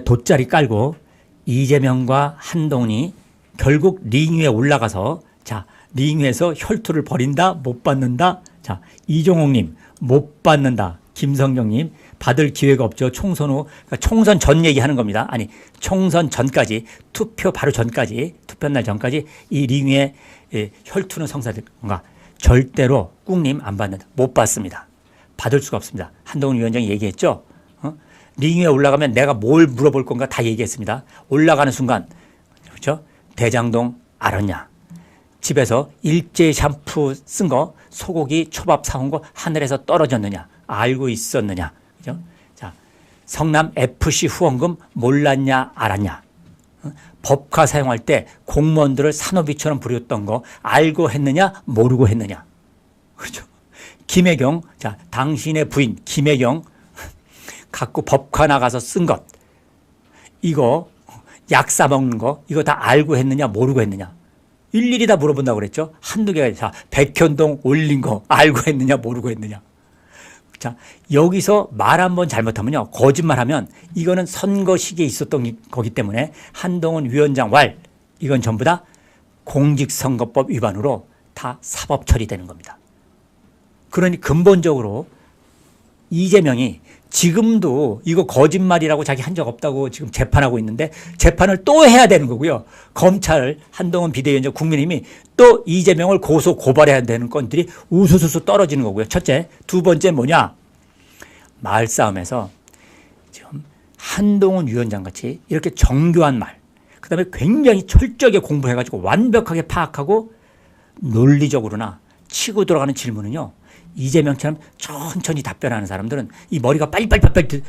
돗자리 깔고 이재명과 한동훈이 결국 링 위에 올라가서 자, 링 위에서 혈투를 벌인다, 못 받는다. 자, 이종옥님 못 받는다. 김성경님 받을 기회가 없죠. 총선 후, 그러니까 총선 전 얘기하는 겁니다. 아니, 총선 전까지 투표 바로 전까지 투표날 전까지 이 링 위에 혈투는 성사될 건가? 절대로 꾹님 안 받는다. 못 받습니다. 받을 수가 없습니다. 한동훈 위원장이 얘기했죠. 링 위에 올라가면 내가 뭘 물어볼 건가 다 얘기했습니다. 올라가는 순간 그렇죠? 대장동 알았냐? 집에서 일제 샴푸 쓴 거, 소고기 초밥 사온 거 하늘에서 떨어졌느냐? 알고 있었느냐? 그죠? 자, 성남 FC 후원금 몰랐냐? 알았냐? 법카 사용할 때 공무원들을 산호비처럼 부렸던 거 알고 했느냐? 모르고 했느냐? 그죠? 김혜경, 자, 당신의 부인 김혜경 갖고 법카 나가서 쓴 것, 이거 약 싸먹는 거, 이거 다 알고 했느냐, 모르고 했느냐? 일일이 다 물어본다고 그랬죠? 한두 개가, 자, 백현동 올린 거 알고 했느냐, 모르고 했느냐? 자, 여기서 말 한번 잘못하면요, 거짓말하면 이거는 선거 시기에 있었던 거기 때문에 한동훈 위원장 왈, 이건 전부 다 공직선거법 위반으로 다 사법 처리되는 겁니다. 그러니 근본적으로 이재명이 지금도 이거 거짓말이라고 자기 한 적 없다고 지금 재판하고 있는데 재판을 또 해야 되는 거고요. 검찰, 한동훈 비대위원장, 국민의힘이 또 이재명을 고발해야 되는 건들이 우수수수 떨어지는 거고요. 첫째. 두 번째 뭐냐? 말싸움에서 지금 한동훈 위원장 같이 이렇게 정교한 말, 그 다음에 굉장히 철저하게 공부해가지고 완벽하게 파악하고 논리적으로나 치고 들어가는 질문은요. 이재명처럼 천천히 답변하는 사람들은 이 머리가 빨리빨리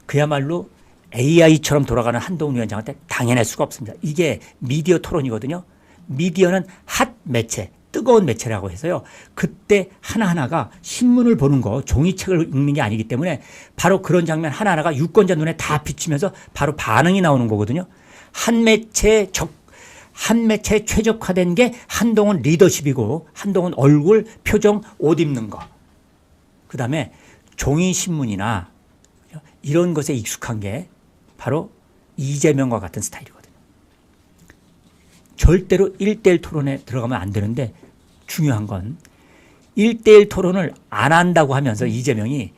그야말로 AI처럼 돌아가는 한동훈 위원장한테 당해낼 수가 없습니다. 이게 미디어 토론이거든요. 미디어는 핫 매체, 뜨거운 매체라고 해서요. 그때 하나하나가 신문을 보는 거, 종이책을 읽는 게 아니기 때문에 바로 그런 장면 하나하나가 유권자 눈에 다 비치면서 바로 반응이 나오는 거거든요. 한 매체에 최적화된 게 한동훈 리더십이고 한동훈 얼굴, 표정, 옷 입는 거. 그다음에 종이신문이나 이런 것에 익숙한 게 바로 이재명과 같은 스타일이거든요. 절대로 1대1 토론에 들어가면 안 되는데 중요한 건 1대1 토론을 안 한다고 하면서 이재명이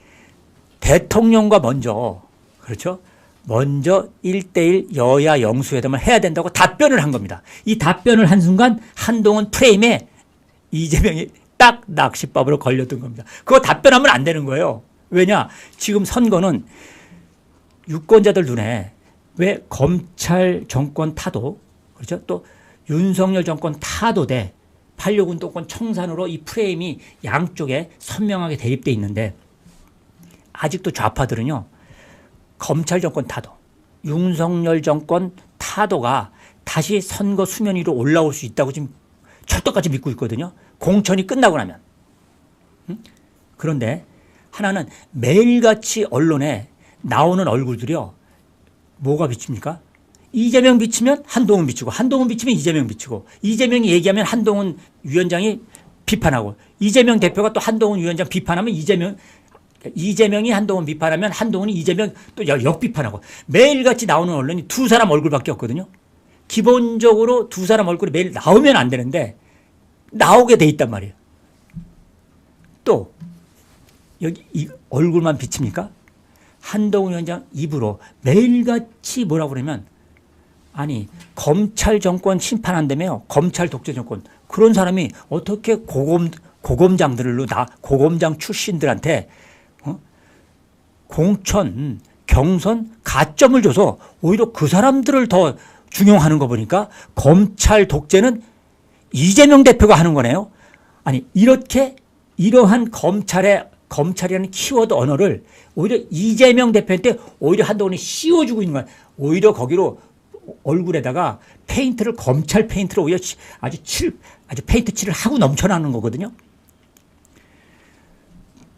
대통령과 먼저 그렇죠? 먼저 1대1 여야 영수회담을 해야 된다고 답변을 한 겁니다. 이 답변을 한 순간 한동훈 프레임에 이재명이 딱 낚시밥으로 걸렸던 겁니다. 그거 답변하면 안 되는 거예요. 왜냐? 지금 선거는 유권자들 눈에 왜 검찰 정권 타도, 그렇죠? 또 윤석열 정권 타도 대 8.6 운동권 청산으로 이 프레임이 양쪽에 선명하게 대립돼 있는데, 아직도 좌파들은요, 검찰 정권 타도, 윤석열 정권 타도가 다시 선거 수면 위로 올라올 수 있다고 지금 철떡같이 믿고 있거든요. 공천이 끝나고 나면. 그런데 하나는 매일같이 언론에 나오는 얼굴들이요, 뭐가 비칩니까? 이재명 비치면 한동훈 비치고, 한동훈 비치면 이재명 비치고, 이재명이 얘기하면 한동훈 위원장이 비판하고, 이재명 대표가 또 한동훈 위원장 비판하면 이재명이 한동훈 비판하면 한동훈이 이재명 또 역비판하고, 매일같이 나오는 언론이 두 사람 얼굴밖에 없거든요. 기본적으로 두 사람 얼굴이 매일 나오면 안 되는데 나오게 돼 있단 말이에요. 또 여기 이 얼굴만 비칩니까? 한동훈 위원장 입으로 매일같이 뭐라고 그러면, 아니 검찰 정권 심판한다며요. 검찰 독재 정권. 그런 사람이 어떻게 고검장들로 고검장 출신들한테 공천, 경선 가점을 줘서 오히려 그 사람들을 더 중용하는 거 보니까 검찰 독재는 이재명 대표가 하는 거네요. 아니 이러한 검찰이라는 키워드 언어를 오히려 이재명 대표한테 오히려 한동훈이 씌워주고 있는 거야. 오히려 거기로 얼굴에다가 페인트를, 검찰 페인트를 오히려 아주 페인트 칠을 하고 넘쳐나는 거거든요.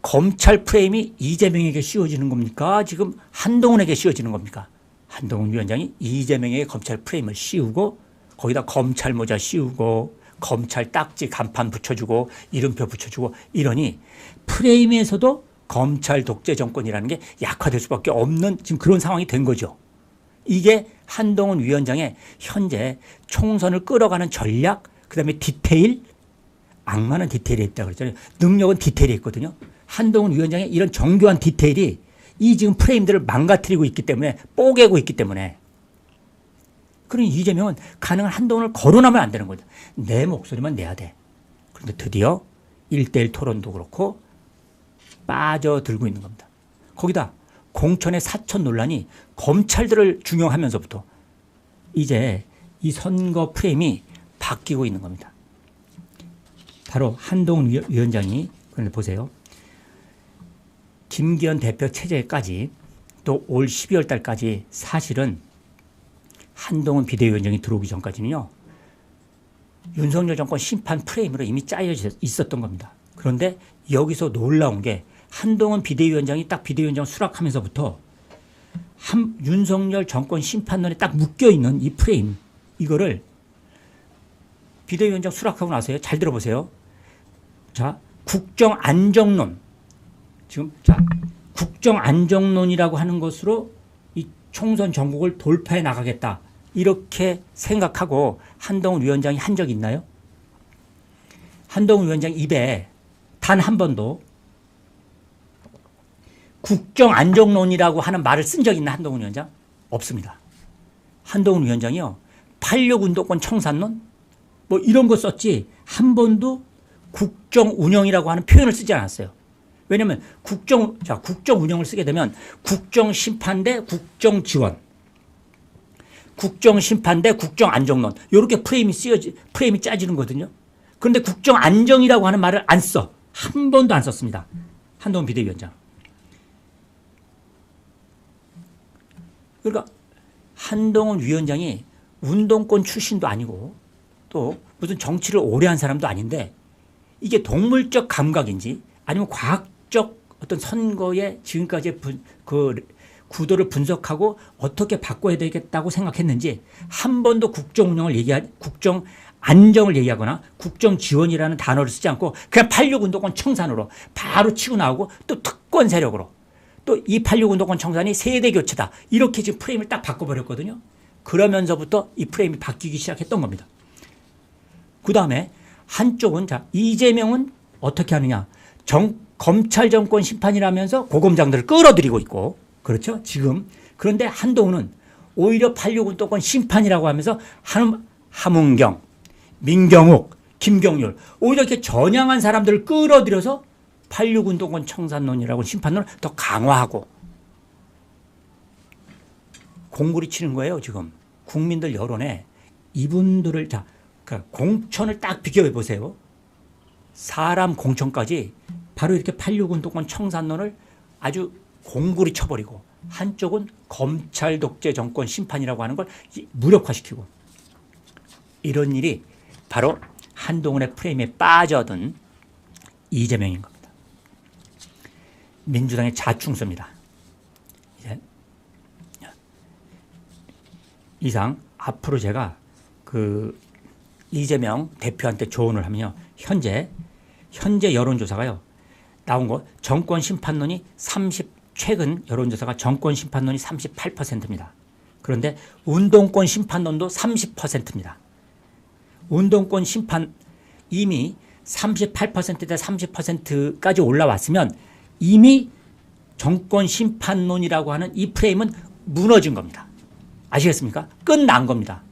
검찰 프레임이 이재명에게 씌워지는 겁니까? 지금 한동훈에게 씌워지는 겁니까? 한동훈 위원장이 이재명에게 검찰 프레임을 씌우고, 거기다 검찰 모자 씌우고, 검찰 딱지 간판 붙여주고, 이름표 붙여주고, 이러니 프레임에서도 검찰 독재 정권이라는 게 약화될 수밖에 없는 지금 그런 상황이 된 거죠. 이게 한동훈 위원장의 현재 총선을 끌어가는 전략, 그다음에 디테일, 악마는 디테일에 있다고 그랬잖아요. 능력은 디테일에 있거든요. 한동훈 위원장의 이런 정교한 디테일이 이 지금 프레임들을 망가뜨리고 있기 때문에, 뽀개고 있기 때문에, 그러니 이재명은 가능한 한동훈을 거론하면 안 되는 거죠. 내 목소리만 내야 돼. 그런데 드디어 1대1 토론도 그렇고 빠져들고 있는 겁니다. 거기다 공천의 사천 논란이 검찰들을 중용하면서부터 이제 이 선거 프레임이 바뀌고 있는 겁니다. 바로 한동훈 위원장이, 그런데 보세요. 김기현 대표 체제까지 또 올 12월 달까지 사실은 한동훈 비대위원장이 들어오기 전까지는요, 윤석열 정권 심판 프레임으로 이미 짜여져 있었던 겁니다. 그런데 여기서 놀라운 게, 한동훈 비대위원장이 딱 비대위원장 수락하면서부터 윤석열 정권 심판론에 딱 묶여있는 이 프레임, 이거를 비대위원장 수락하고 나서요, 잘 들어보세요. 자, 국정안정론. 지금, 자, 국정안정론이라고 하는 것으로 이 총선 전국을 돌파해 나가겠다, 이렇게 생각하고 한동훈 위원장이 한 적이 있나요? 한동훈 위원장 입에 단 한 번도 국정안정론이라고 하는 말을 쓴 적이 있나, 한동훈 위원장? 없습니다. 한동훈 위원장이요, 8.6 운동권 청산론 뭐 이런 거 썼지 한 번도 국정운영이라고 하는 표현을 쓰지 않았어요. 왜냐하면 국정운영을 쓰게 되면 국정심판 대 국정지원, 국정심판 대 국정안정론, 이렇게 프레임이 짜지는 거거든요. 그런데 국정안정이라고 하는 말을 안 써. 한 번도 안 썼습니다. 한동훈 비대위원장. 그러니까 한동훈 위원장이 운동권 출신도 아니고 또 무슨 정치를 오래 한 사람도 아닌데, 이게 동물적 감각인지 아니면 과학적 어떤 선거의 지금까지의 그 구도를 분석하고 어떻게 바꿔야 되겠다고 생각했는지 한 번도 국정 안정을 얘기하거나 국정 지원이라는 단어를 쓰지 않고 그냥 8.6 운동권 청산으로 바로 치고 나오고, 또 특권 세력으로 또 이 8.6 운동권 청산이 세대 교체다, 이렇게 지금 프레임을 딱 바꿔버렸거든요. 그러면서부터 이 프레임이 바뀌기 시작했던 겁니다. 그 다음에 한쪽은, 자, 이재명은 어떻게 하느냐, 검찰 정권 심판이라면서 고검장들을 끌어들이고 있고, 그렇죠? 지금 그런데 한동훈은 오히려 8.6 운동권 심판이라고 하면서 함은경, 민경욱, 김경률 오히려 이렇게 전향한 사람들을 끌어들여서 8.6 운동권 청산론이라고 심판론을 더 강화하고 공구리 치는 거예요. 지금 국민들 여론에 이분들을 그러니까 공천을 딱 비교해 보세요. 사람 공천까지 바로 이렇게 8.6 운동권 청산론을 아주 공구리 쳐버리고 한쪽은 검찰 독재 정권 심판이라고 하는 걸 무력화시키고 이런 일이 바로 한동훈의 프레임에 빠져든 이재명인 겁니다. 민주당의 자충수입니다. 이상 앞으로 제가 그 이재명 대표한테 조언을 하면요. 현재 여론조사가요. 나온 거 정권 심판론이 최근 여론조사가 정권 심판론이 38%입니다. 그런데 운동권 심판론도 30%입니다. 운동권 심판 이미 38%대 30%까지 올라왔으면 이미 정권 심판론이라고 하는 이 프레임은 무너진 겁니다. 아시겠습니까? 끝난 겁니다.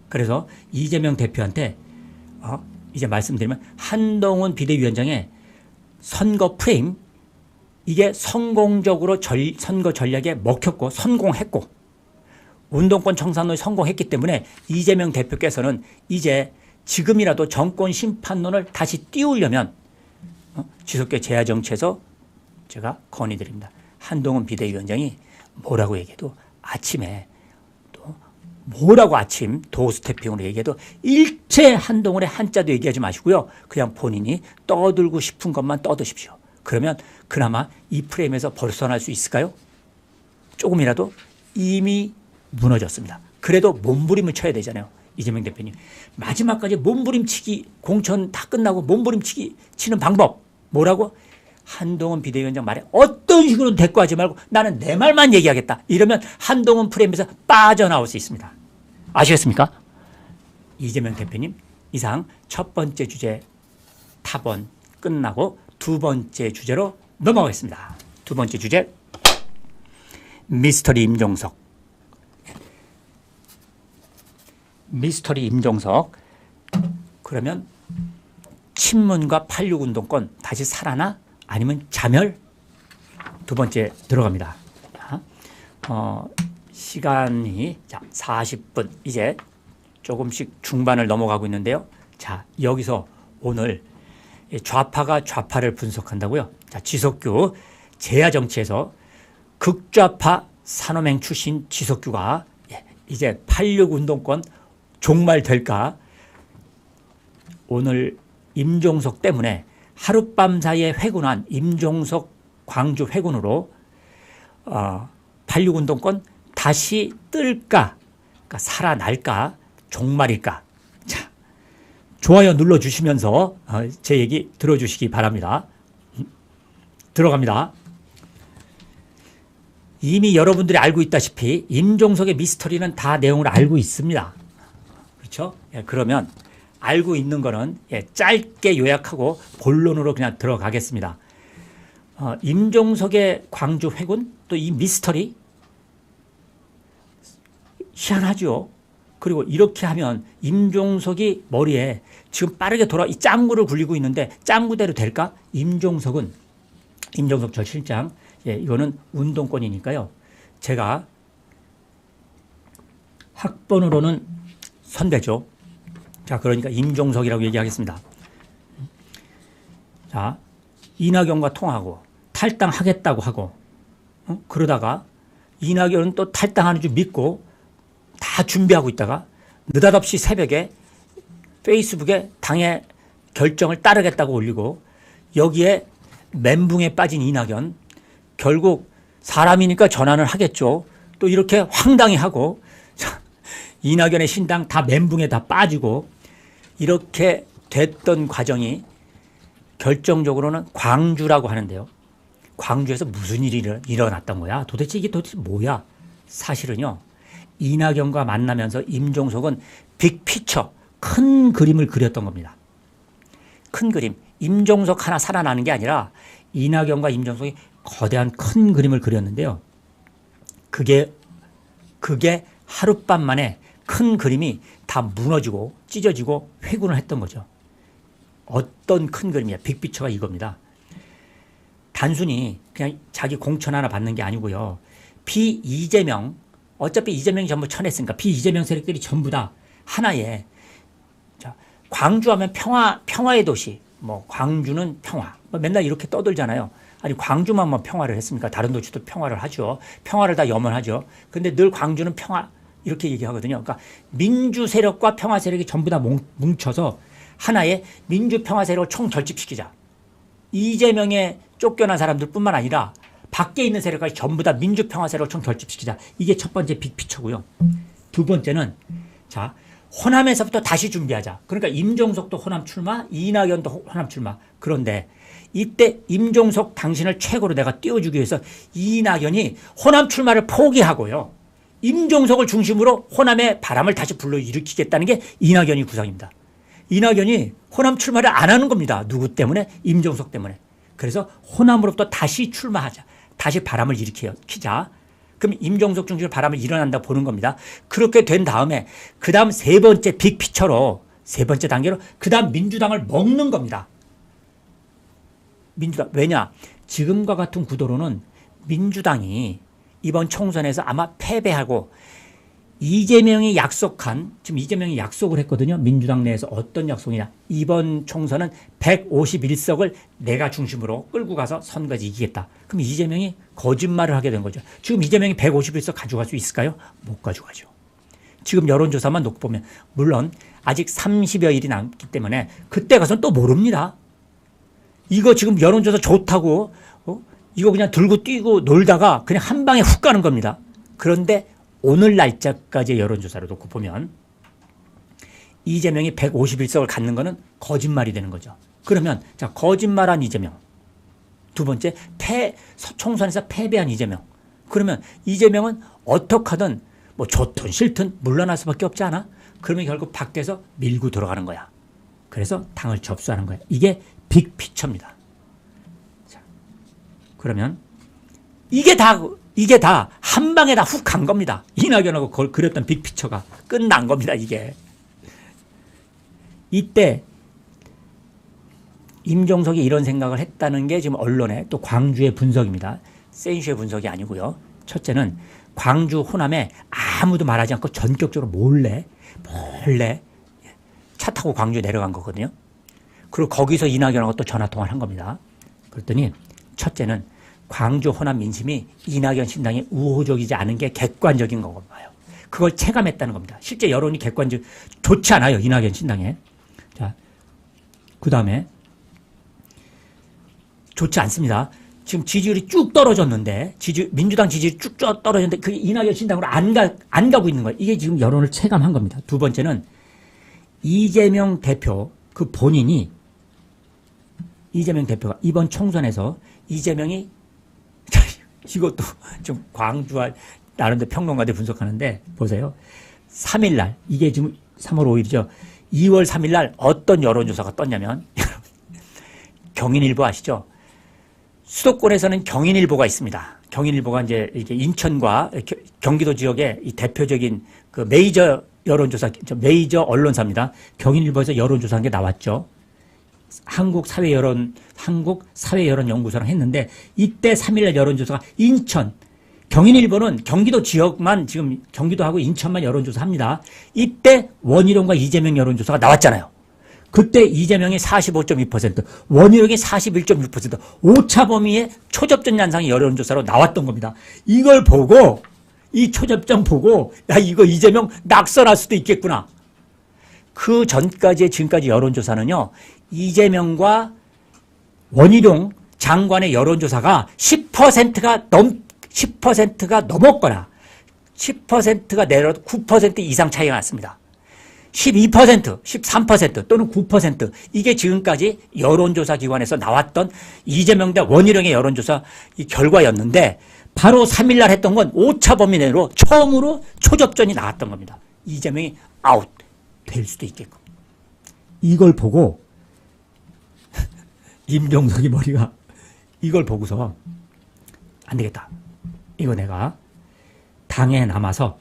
그래서 이재명 대표한테 이제 말씀드리면 한동훈 비대위원장의 선거 프레임 이게 성공적으로 선거 전략에 먹혔고 성공했고 운동권 청산론이 성공했기 때문에 이재명 대표께서는 이제 지금이라도 정권 심판론을 다시 띄우려면 지속계 제야 정치에서 제가 건의드립니다. 한동훈 비대위원장이 뭐라고 얘기해도 아침에 또 뭐라고 아침 도스태핑으로 얘기해도 일체 한동훈의 한자도 얘기하지 마시고요. 그냥 본인이 떠들고 싶은 것만 떠드십시오. 그러면 그나마 이 프레임에서 벗어날 수 있을까요? 조금이라도 이미 무너졌습니다. 그래도 몸부림을 쳐야 되잖아요. 이재명 대표님. 마지막까지 몸부림치기 공천 다 끝나고 몸부림치기 치는 방법 뭐라고? 한동훈 비대위원장 말에 어떤 식으로든 대꾸하지 말고 나는 내 말만 얘기하겠다. 이러면 한동훈 프레임에서 빠져나올 수 있습니다. 아시겠습니까? 이재명 대표님 이상 첫 번째 주제 타번 끝나고 두 번째 주제로 넘어가겠습니다. 두 번째 주제 미스터리 임종석. 미스터리 임종석. 그러면 친문과 8.6 운동권 다시 살아나? 아니면 자멸? 두 번째 들어갑니다. 시간이 40분 이제 조금씩 중반을 넘어가고 있는데요. 자, 여기서 오늘 좌파가 좌파를 분석한다고요. 자, 지석규 제야정치에서 극좌파 산호맹 출신 지석규가 이제 8.6 운동권 종말될까? 오늘 임종석 때문에 하룻밤 사이에 회군한 임종석 광주 회군으로 8.6 운동권 다시 뜰까? 그러니까 살아날까? 종말일까? 자, 좋아요 눌러주시면서 제 얘기 들어주시기 바랍니다. 들어갑니다. 이미 여러분들이 알고 있다시피 임종석의 미스터리는 다 내용을 알고 있습니다. 그렇죠? 그러면 알고 있는 거는 짧게 요약하고 본론으로 그냥 들어가겠습니다. 임종석의 광주 회군 또 이 미스터리 희한하죠. 그리고 이렇게 하면 임종석이 머리에 지금 빠르게 이 짱구를 굴리고 있는데 짱구대로 될까? 임종석 저 실장 이거는 운동권이니까요. 제가 학번으로는 선배죠. 자, 그러니까 임종석이라고 얘기하겠습니다. 자, 이낙연과 통하고 탈당하겠다고 하고 그러다가 이낙연은 또 탈당하는 줄 믿고 다 준비하고 있다가 느닷없이 새벽에 페이스북에 당의 결정을 따르겠다고 올리고 여기에 멘붕에 빠진 이낙연 결국 사람이니까 전환을 하겠죠. 또 이렇게 황당히 하고 이낙연의 신당 다 멘붕에 다 빠지고 이렇게 됐던 과정이 결정적으로는 광주라고 하는데요. 광주에서 무슨 일이 일어났던 거야? 도대체 이게 뭐야? 사실은요. 이낙연과 만나면서 임종석은 빅피처, 큰 그림을 그렸던 겁니다. 큰 그림. 임종석 하나 살아나는 게 아니라 이낙연과 임종석이 거대한 큰 그림을 그렸는데요. 그게 그게 하룻밤 만에 큰 그림이 다 무너지고 찢어지고 회군을 했던 거죠. 어떤 큰 그림이야. 빅피처가 이겁니다. 단순히 그냥 자기 공천 하나 받는 게 아니고요. 비이재명, 어차피 이재명이 전부 쳐냈으니까 비이재명 세력들이 전부 다 하나의, 자, 광주하면 평화의 도시, 뭐 광주는 평화, 뭐 맨날 이렇게 떠들잖아요. 아니 광주만 뭐 평화를 했습니까? 다른 도시도 평화를 하죠. 평화를 다 염원하죠. 근데 늘 광주는 평화 이렇게 얘기하거든요. 그러니까 민주 세력과 평화 세력이 전부 다 뭉쳐서 하나의 민주 평화 세력을 총결집시키자. 이재명에 쫓겨난 사람들뿐만 아니라 밖에 있는 세력까지 전부 다 민주 평화 세력을 총결집시키자. 이게 첫 번째 빅피처고요. 두 번째는 자, 호남에서부터 다시 준비하자. 그러니까 임종석도 호남 출마, 이낙연도 호남 출마. 그런데 이때 임종석 당신을 최고로 내가 띄워주기 위해서 이낙연이 호남 출마를 포기하고요. 임종석을 중심으로 호남의 바람을 다시 불러일으키겠다는 게 이낙연이 구상입니다. 이낙연이 호남 출마를 안 하는 겁니다. 누구 때문에? 임종석 때문에. 그래서 호남으로부터 다시 출마하자. 다시 바람을 일으키자. 그럼 임종석 중심으로 바람을 일어난다 보는 겁니다. 그렇게 된 다음에 그 다음 세 번째 빅피처로 세 번째 단계로 그 다음 민주당을 먹는 겁니다. 민주당. 왜냐? 지금과 같은 구도로는 민주당이 이번 총선에서 아마 패배하고 이재명이 약속한, 지금 이재명이 약속을 했거든요. 민주당 내에서 어떤 약속이냐. 이번 총선은 151석을 내가 중심으로 끌고 가서 선거에서 이기겠다. 그럼 이재명이 거짓말을 하게 된 거죠. 지금 이재명이 151석 가져갈 수 있을까요? 못 가져가죠. 지금 여론조사만 놓고 보면 물론 아직 30여 일이 남기 때문에 그때 가서는 또 모릅니다. 이거 지금 여론조사 좋다고 이거 그냥 들고 뛰고 놀다가 그냥 한 방에 훅 가는 겁니다. 그런데 오늘 날짜까지의 여론조사를 놓고 보면 이재명이 151석을 갖는 거는 거짓말이 되는 거죠. 그러면 자, 거짓말한 이재명. 두 번째, 총선에서 패배한 이재명. 그러면 이재명은 어떻게 하든 뭐 좋든 싫든 물러날 수밖에 없지 않아? 그러면 결국 밖에서 밀고 들어가는 거야. 그래서 당을 접수하는 거야. 이게 빅피처입니다. 자, 그러면 이게 다 한 방에 다 훅 간 겁니다. 이낙연하고 그걸 그렸던 빅피처가 끝난 겁니다. 이게. 이때 임종석이 이런 생각을 했다는 게 지금 언론의 또 광주의 분석입니다. 센슈의 분석이 아니고요. 첫째는 광주 호남에 아무도 말하지 않고 전격적으로 몰래 차 타고 광주에 내려간 거거든요. 그리고 거기서 이낙연하고 또 전화통화를 한 겁니다. 그랬더니 첫째는 광주 호남 민심이 이낙연 신당이 우호적이지 않은 게 객관적인 거고 봐요. 그걸 체감했다는 겁니다. 실제 여론이 좋지 않아요. 이낙연 신당에. 자, 그 다음에 좋지 않습니다. 지금 지지율이 쭉 떨어졌는데 민주당 지지율이 쭉 떨어졌는데 그게 이낙연 신당으로 안 가고 있는 거예요. 이게 지금 여론을 체감한 겁니다. 두 번째는 이재명 대표 그 본인이 이재명 대표가 이번 총선에서 이재명이 이것도 좀 광주와 나름대로 평론가들 분석하는데 보세요. 3일날 이게 지금 3월 5일이죠. 2월 3일날 어떤 여론조사가 떴냐면 경인일보 아시죠? 수도권에서는 경인일보가 있습니다. 경인일보가 이제 이게 인천과 경기도 지역의 이 대표적인 그 메이저 메이저 언론사입니다. 경인일보에서 여론조사한 게 나왔죠. 한국 사회여론연구소랑 했는데 이때 3일날 여론조사가 인천, 경인일보는 경기도 지역만 지금 경기도하고 인천만 여론조사합니다. 이때 원희룡과 이재명 여론조사가 나왔잖아요. 그때 이재명이 45.2%, 원희룡이 41.6%, 오차 범위의 초접전 양상이 여론조사로 나왔던 겁니다. 이걸 보고 이 초접전 보고 야 이거 이재명 낙선할 수도 있겠구나. 그 전까지의 지금까지 여론조사는요. 이재명과 원희룡 장관의 여론조사가 10%가 넘었거나 10%가 내려도 9% 이상 차이가 났습니다. 12%, 13% 또는 9% 이게 지금까지 여론조사 기관에서 나왔던 이재명 대 원희룡의 여론조사 이 결과였는데 바로 3일날 했던 건 오차 범위 내로 처음으로 초접전이 나왔던 겁니다. 이재명이 아웃 될 수도 있겠고. 이걸 보고 임종석이 머리가 이걸 보고서 안 되겠다. 이거 내가 당에 남아서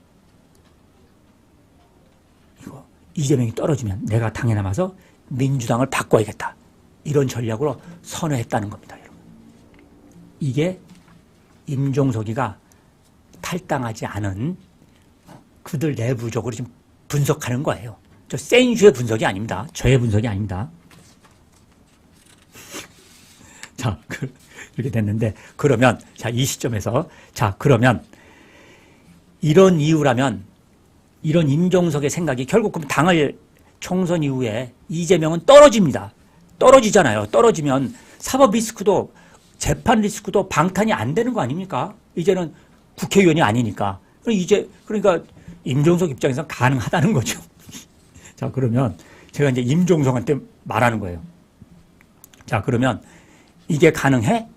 이재명이 떨어지면 내가 당에 남아서 민주당을 바꿔야겠다. 이런 전략으로 선회했다는 겁니다. 여러분. 이게 임종석이가 탈당하지 않은 그들 내부적으로 지금 분석하는 거예요. 저 센슈의 분석이 아닙니다. 저의 분석이 아닙니다. 자, 이렇게 됐는데, 그러면, 자, 이 시점에서, 자, 그러면, 이런 이유라면, 이런 임종석의 생각이 결국 그럼 당을 총선 이후에 이재명은 떨어집니다. 떨어지잖아요. 떨어지면 사법 리스크도, 재판 리스크도 방탄이 안 되는 거 아닙니까? 이제는 국회의원이 아니니까. 그러니까 임종석 입장에서 가능하다는 거죠. 자, 그러면 제가 이제 임종석한테 말하는 거예요. 자, 그러면 이게 가능해?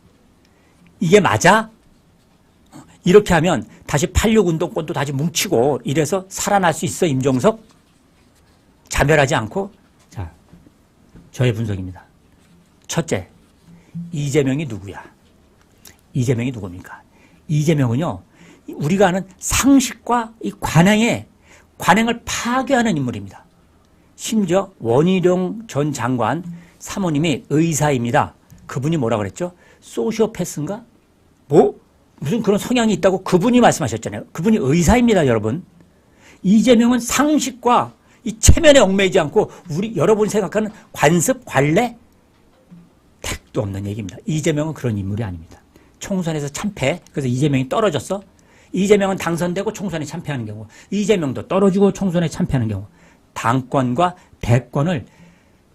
이게 맞아? 이렇게 하면 다시 86 운동권도 다시 뭉치고 이래서 살아날 수 있어, 임종석? 자멸하지 않고? 자, 저의 분석입니다. 첫째, 이재명이 누구야? 이재명이 누굽니까? 이재명은요, 우리가 아는 상식과 이 관행을 파괴하는 인물입니다. 심지어 원희룡 전 장관 사모님이 의사입니다. 그분이 뭐라 그랬죠? 소시오패스인가? 무슨 그런 성향이 있다고 그분이 말씀하셨잖아요. 그분이 의사입니다, 여러분. 이재명은 상식과 이 체면에 얽매이지 않고 여러분이 생각하는 관습, 관례? 택도 없는 얘기입니다. 이재명은 그런 인물이 아닙니다. 총선에서 참패, 그래서 이재명이 떨어졌어. 이재명은 당선되고 총선에 참패하는 경우, 이재명도 떨어지고 총선에 참패하는 경우, 당권과 대권을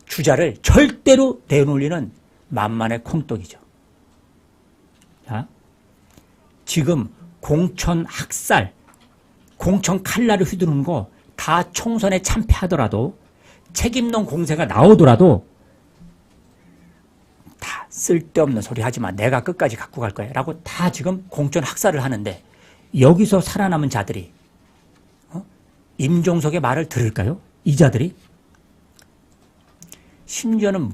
주자를 절대로 내놓으려는 만만의 콩떡이죠. 자, 지금 공천 학살, 공천 칼날을 휘두르는 거 다 총선에 참패하더라도 책임론 공세가 나오더라도 다 쓸데없는 소리 하지 마. 내가 끝까지 갖고 갈 거야. 라고 다 지금 공천 학살을 하는데 여기서 살아남은 자들이 임종석의 말을 들을까요? 이 자들이? 심지어는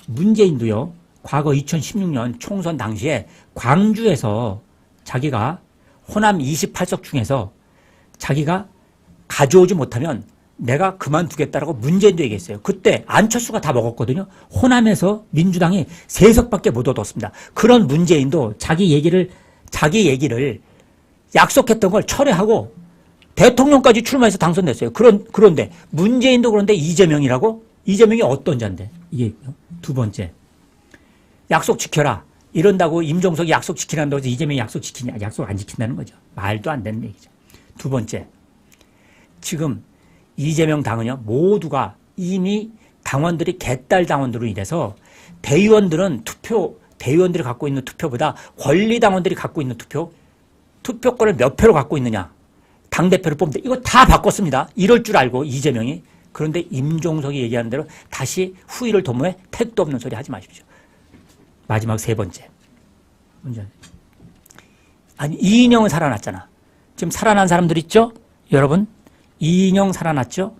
문재인도요. 과거 2016년 총선 당시에 광주에서 자기가 호남 28석 중에서 자기가 가져오지 못하면 내가 그만두겠다라고 문재인도 얘기했어요. 그때 안철수가 다 먹었거든요. 호남에서 민주당이 3석밖에 못 얻었습니다. 그런 문재인도 자기 얘기를 약속했던 걸 철회하고 대통령까지 출마해서 당선됐어요. 그런데 문재인도 그런데 이재명이라고? 이재명이 어떤 자인데? 이게 두 번째. 약속 지켜라. 이런다고 임종석이 약속 지키란다고 해서 이재명이 약속 지키냐? 약속 안 지킨다는 거죠. 말도 안 되는 얘기죠. 두 번째. 지금 이재명 당은요, 모두가 이미 당원들이 개딸 당원들로 인해서 대의원들이 갖고 있는 투표보다 권리당원들이 갖고 있는 투표권을 몇 표로 갖고 있느냐. 당대표를 뽑는데 이거 다 바꿨습니다. 이럴 줄 알고 이재명이. 그런데 임종석이 얘기하는 대로 다시 후위를 도모해 택도 없는 소리 하지 마십시오. 마지막 세 번째. 아니, 이인영은 살아났잖아. 지금 살아난 사람들 있죠? 여러분, 이인영 살아났죠?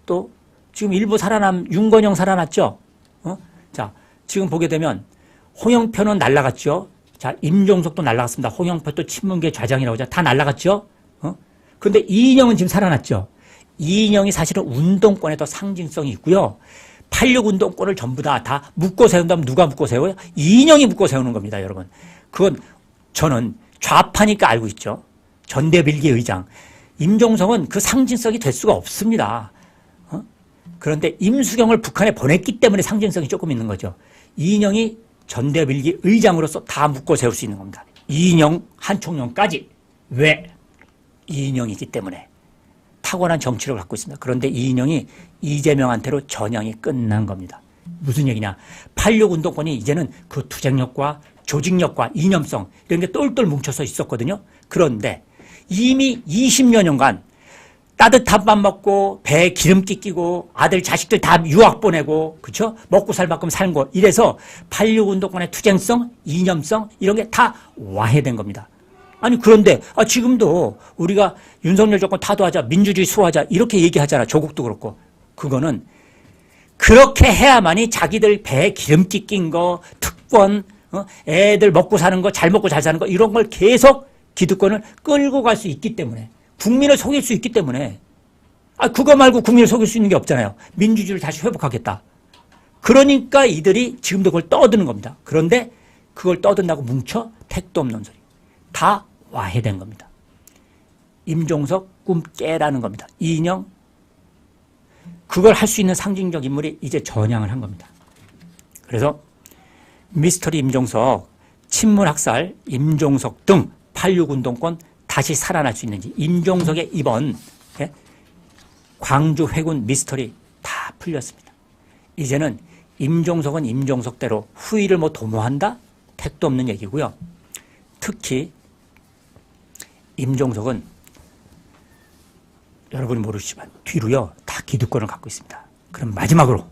또 지금 일부 윤건영 살아났죠? 자, 지금 보게 되면 홍영표는 날라갔죠? 자, 임종석도 날라갔습니다. 홍영표도 친문계 좌장이라고 하죠. 다 날라갔죠? 근데 이인영은 지금 살아났죠? 이인영이 사실은 운동권에 더 상징성이 있고요. 86 운동권을 전부 다 묶고 세운다면 누가 묶고 세워요? 이인영이 묶고 세우는 겁니다, 여러분. 그건 저는 좌파니까 알고 있죠. 전대빌기 의장. 임종석은 그 상징성이 될 수가 없습니다. 그런데 임수경을 북한에 보냈기 때문에 상징성이 조금 있는 거죠. 이인영이 전대빌기 의장으로서 다 묶고 세울 수 있는 겁니다. 이인영, 한총령까지. 왜? 이인영이기 때문에. 탁월한 정치를 갖고 있습니다. 그런데 이인영이 이재명한테로 전향이 끝난 겁니다. 무슨 얘기냐. 86 운동권이 이제는 그 투쟁력과 조직력과 이념성 이런 게 똘똘 뭉쳐서 있었거든요. 그런데 이미 20여 년간 따뜻한 밥 먹고 배에 기름기 끼고 아들 자식들 다 유학 보내고 그렇죠? 먹고 살 만큼 살고 이래서 86 운동권의 투쟁성, 이념성 이런 게 다 와해된 겁니다. 아니 그런데 지금도 우리가 윤석열 정권 타도하자, 민주주의 수호하자 이렇게 얘기하잖아. 조국도 그렇고. 그거는 그렇게 해야만이 자기들 배에 기름기 낀 거, 특권, 애들 먹고 사는 거, 잘 먹고 잘 사는 거 이런 걸 계속 기득권을 끌고 갈 수 있기 때문에 국민을 속일 수 있기 때문에 그거 말고 국민을 속일 수 있는 게 없잖아요. 민주주의를 다시 회복하겠다. 그러니까 이들이 지금도 그걸 떠드는 겁니다. 그런데 그걸 떠든다고 뭉쳐 택도 없는 소리. 다 와해된 겁니다. 임종석 꿈 깨라는 겁니다. 이인영 그걸 할 수 있는 상징적 인물이 이제 전향을 한 겁니다. 그래서 미스터리 임종석, 친문학살, 임종석 등 86운동권 다시 살아날 수 있는지 임종석의 이번 광주 회군 미스터리 다 풀렸습니다. 이제는 임종석은 임종석대로 후위를 뭐 도모한다? 택도 없는 얘기고요. 특히 임종석은 여러분이 모르시지만 뒤로요 다 기득권을 갖고 있습니다. 그럼 마지막으로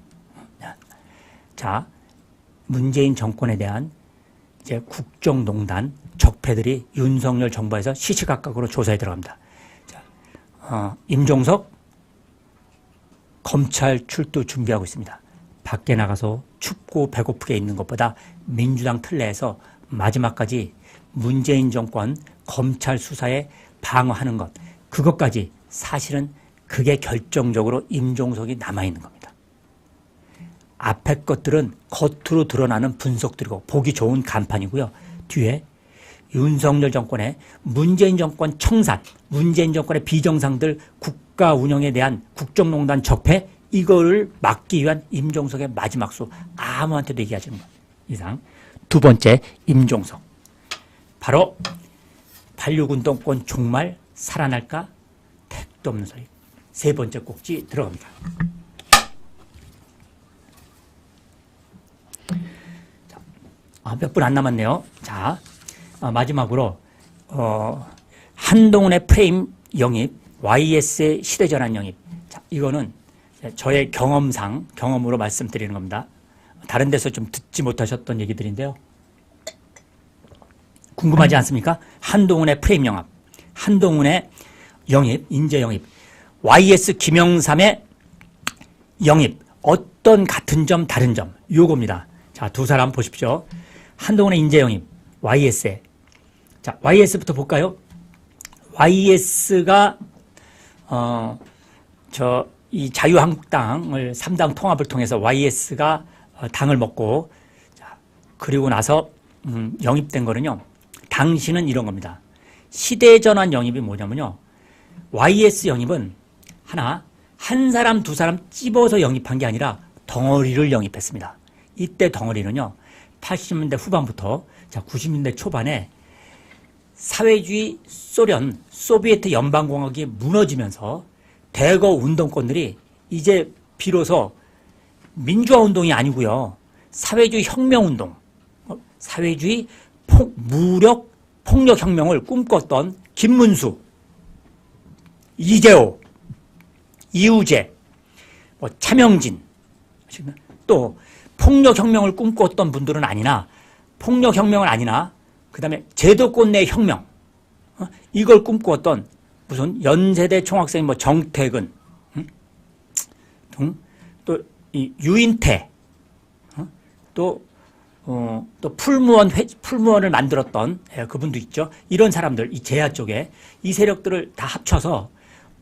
자 문재인 정권에 대한 이제 국정농단 적폐들이 윤석열 정부에서 시시각각으로 조사에 들어갑니다. 자, 임종석 검찰 출두 준비하고 있습니다. 밖에 나가서 춥고 배고프게 있는 것보다 민주당 틀내에서 마지막까지 문재인 정권 검찰 수사에 방어하는 것 그것까지 사실은 그게 결정적으로 임종석이 남아있는 겁니다. 앞에 것들은 겉으로 드러나는 분석들이고 보기 좋은 간판이고요. 뒤에 윤석열 정권의 문재인 정권 청산, 문재인 정권의 비정상들 국가 운영에 대한 국정농단 적폐 이거를 막기 위한 임종석의 마지막 수 아무한테도 얘기하지 않는 것 이상. 두 번째 임종석 바로 86운동권 종말 살아날까 택도 없는 소리. 세 번째 꼭지 들어갑니다. 몇 분 안 남았네요. 자, 마지막으로 한동훈의 프레임 영입, YS의 시대전환 영입. 자, 이거는 저의 경험으로 말씀드리는 겁니다. 다른 데서 좀 듣지 못하셨던 얘기들인데요. 궁금하지 않습니까? 한동훈의 프레임 영합, 한동훈의 영입, 인재 영입, YS 김영삼의 영입, 어떤 같은 점, 다른 점, 요겁니다. 자, 두 사람 보십시오. 한동훈의 인재 영입, YS에. 자, YS부터 볼까요? YS가, 이 자유한국당을 3당 통합을 통해서 YS가 당을 먹고, 자, 그리고 나서, 영입된 거는요, 당시는 이런 겁니다. 시대전환 영입이 뭐냐면요, YS 영입은 한 사람, 두 사람 찝어서 영입한 게 아니라 덩어리를 영입했습니다. 이때 덩어리는요, 80년대 후반부터, 자, 90년대 초반에 사회주의 소련, 소비에트 연방공화국이 무너지면서 대거 운동권들이 이제 비로소 민주화 운동이 아니고요. 사회주의 혁명운동, 사회주의 무력 폭력혁명을 꿈꿨던 김문수, 이재호, 이우재, 차명진, 또 폭력혁명을 꿈꿨던 분들은 아니나 폭력혁명은 아니나 그 다음에 제도권 내 혁명 이걸 꿈꾸었던 무슨 연세대 총학생인 정택은 또 이 유인태 또 풀무원을 만들었던 그분도 있죠. 이런 사람들 이 제야 쪽에 이 세력들을 다 합쳐서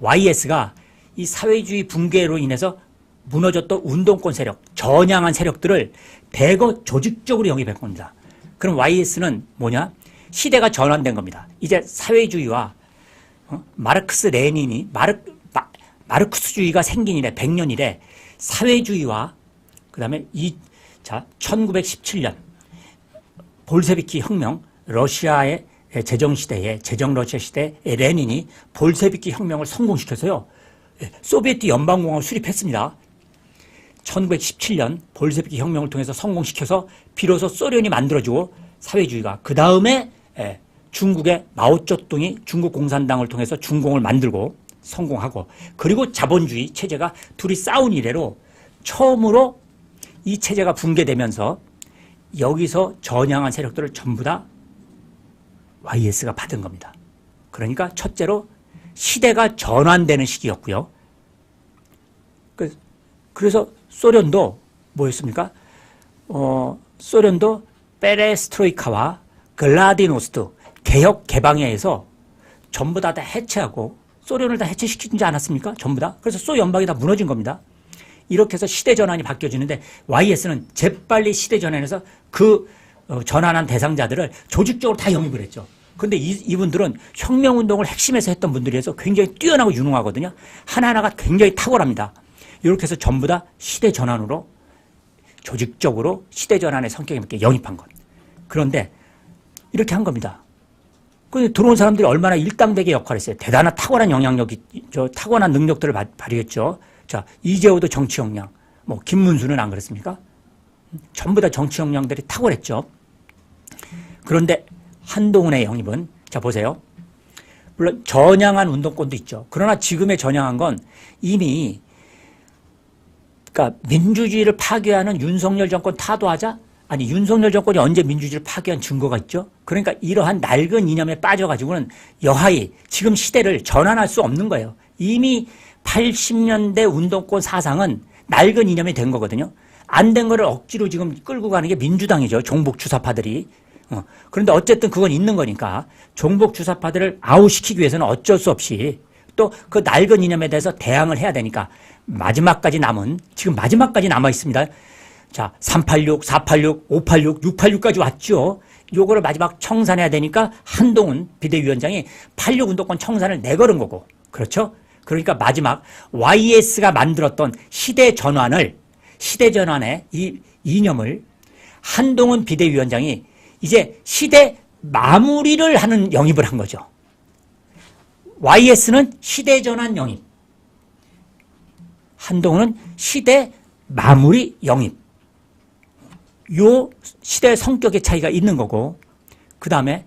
YS가 이 사회주의 붕괴로 인해서 무너졌던 운동권 세력, 전향한 세력들을 대거 조직적으로 영입한 겁니다. 그럼 YS는 뭐냐? 시대가 전환된 겁니다. 이제 사회주의와 마르크스 레닌이 마르크스주의가 생긴 이래 100년 이래 사회주의와 그다음에 1917년 볼셰비키 혁명 러시아의 제정시대에 제정 러시아 시대에 레닌이 볼셰비키 혁명을 성공시켜서요. 소비에트 연방공화국을 수립했습니다. 1917년 볼셰비키 혁명을 통해서 성공시켜서 비로소 소련이 만들어지고 사회주의가 그 다음에 중국의 마오쩌둥이 중국 공산당을 통해서 중공을 만들고 성공하고 그리고 자본주의 체제가 둘이 싸운 이래로 처음으로 이 체제가 붕괴되면서 여기서 전향한 세력들을 전부 다 YS가 받은 겁니다. 그러니까 첫째로 시대가 전환되는 시기였고요. 그래서 소련도 뭐였습니까? 소련도 페레스트로이카와 글라디노스트 개혁 개방에 의해서 전부 다 해체하고 소련을 다 해체시키지 않았습니까? 전부 다. 그래서 소 연방이 다 무너진 겁니다. 이렇게 해서 시대 전환이 바뀌어지는데 YS는 재빨리 시대 전환해서 그 전환한 대상자들을 조직적으로 다 영입을 했죠. 그런데 이분들은 혁명운동을 핵심에서 했던 분들이어서 굉장히 뛰어나고 유능하거든요. 하나하나가 굉장히 탁월합니다. 이렇게 해서 전부 다 시대 전환으로 조직적으로 시대 전환의 성격에 맞게 영입한 것. 그런데 이렇게 한 겁니다. 그 들어온 사람들이 얼마나 일당백의 역할을 했어요. 대단한 탁월한 영향력이, 탁월한 능력들을 발휘했죠. 자, 이재호도 정치 역량, 뭐 김문수는 안 그랬습니까? 전부 다 정치 역량들이 탁월했죠. 그런데 한동훈의 영입은, 자 보세요. 물론 전향한 운동권도 있죠. 그러나 지금의 전향한 건 이미, 그러니까 민주주의를 파괴하는 윤석열 정권 타도하자? 아니, 윤석열 정권이 언제 민주주의를 파괴한 증거가 있죠? 그러니까 이러한 낡은 이념에 빠져가지고는 여하이 지금 시대를 전환할 수 없는 거예요. 이미 80년대 운동권 사상은 낡은 이념이 된 거거든요. 안 된 거를 억지로 지금 끌고 가는 게 민주당이죠. 종북 주사파들이. 그런데 어쨌든 그건 있는 거니까 종북 주사파들을 아웃시키기 위해서는 어쩔 수 없이 또 그 낡은 이념에 대해서 대항을 해야 되니까 마지막까지 남은, 지금 마지막까지 남아 있습니다. 자, 386, 486, 586, 686까지 왔죠. 요거를 마지막 청산해야 되니까 한동훈 비대위원장이 86 운동권 청산을 내걸은 거고. 그렇죠? 그러니까 마지막 YS가 만들었던 시대 전환의 이 이념을 한동훈 비대위원장이 이제 시대 마무리를 하는 영입을 한 거죠. YS는 시대 전환 영입. 한동훈은 시대 마무리 영입. 요 시대 성격의 차이가 있는 거고, 그 다음에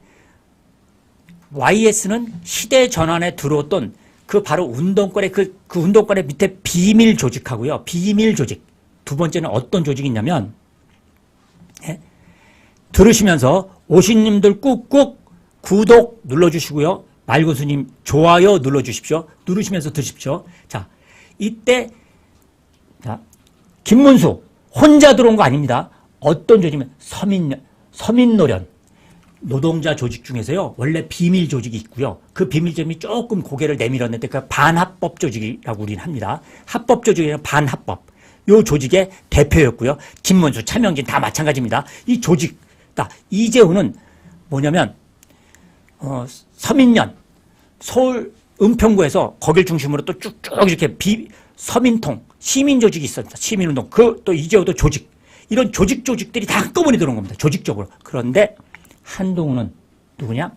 YS는 시대 전환에 들어왔던 그 바로 운동권의 그 운동권의 밑에 비밀 조직하고요. 비밀 조직. 두 번째는 어떤 조직이 있냐면, 예? 들으시면서 오신님들 꾹꾹 구독 눌러주시고요. 말고수님 좋아요 눌러주십시오. 누르시면서 들으십시오. 자, 이때 자, 김문수 혼자 들어온 거 아닙니다. 어떤 조직이면 서민노련 노동자 조직 중에서요. 원래 비밀 조직이 있고요. 그 비밀 조직이 조금 고개를 내밀었는데 그 반합법 조직이라고 우리는 합니다. 합법 조직이나 반합법. 요 조직의 대표였고요. 김문수, 차명진 다 마찬가지입니다. 이 조직, 이재호는 뭐냐면 서민련, 서울 은평구에서 거길 중심으로 또 쭉쭉 이렇게 서민통, 시민조직이 있었습니다. 시민운동, 또 이재호도 조직. 이런 조직들이 다 한꺼번에 들어온 겁니다. 조직적으로. 그런데 한동훈은 누구냐?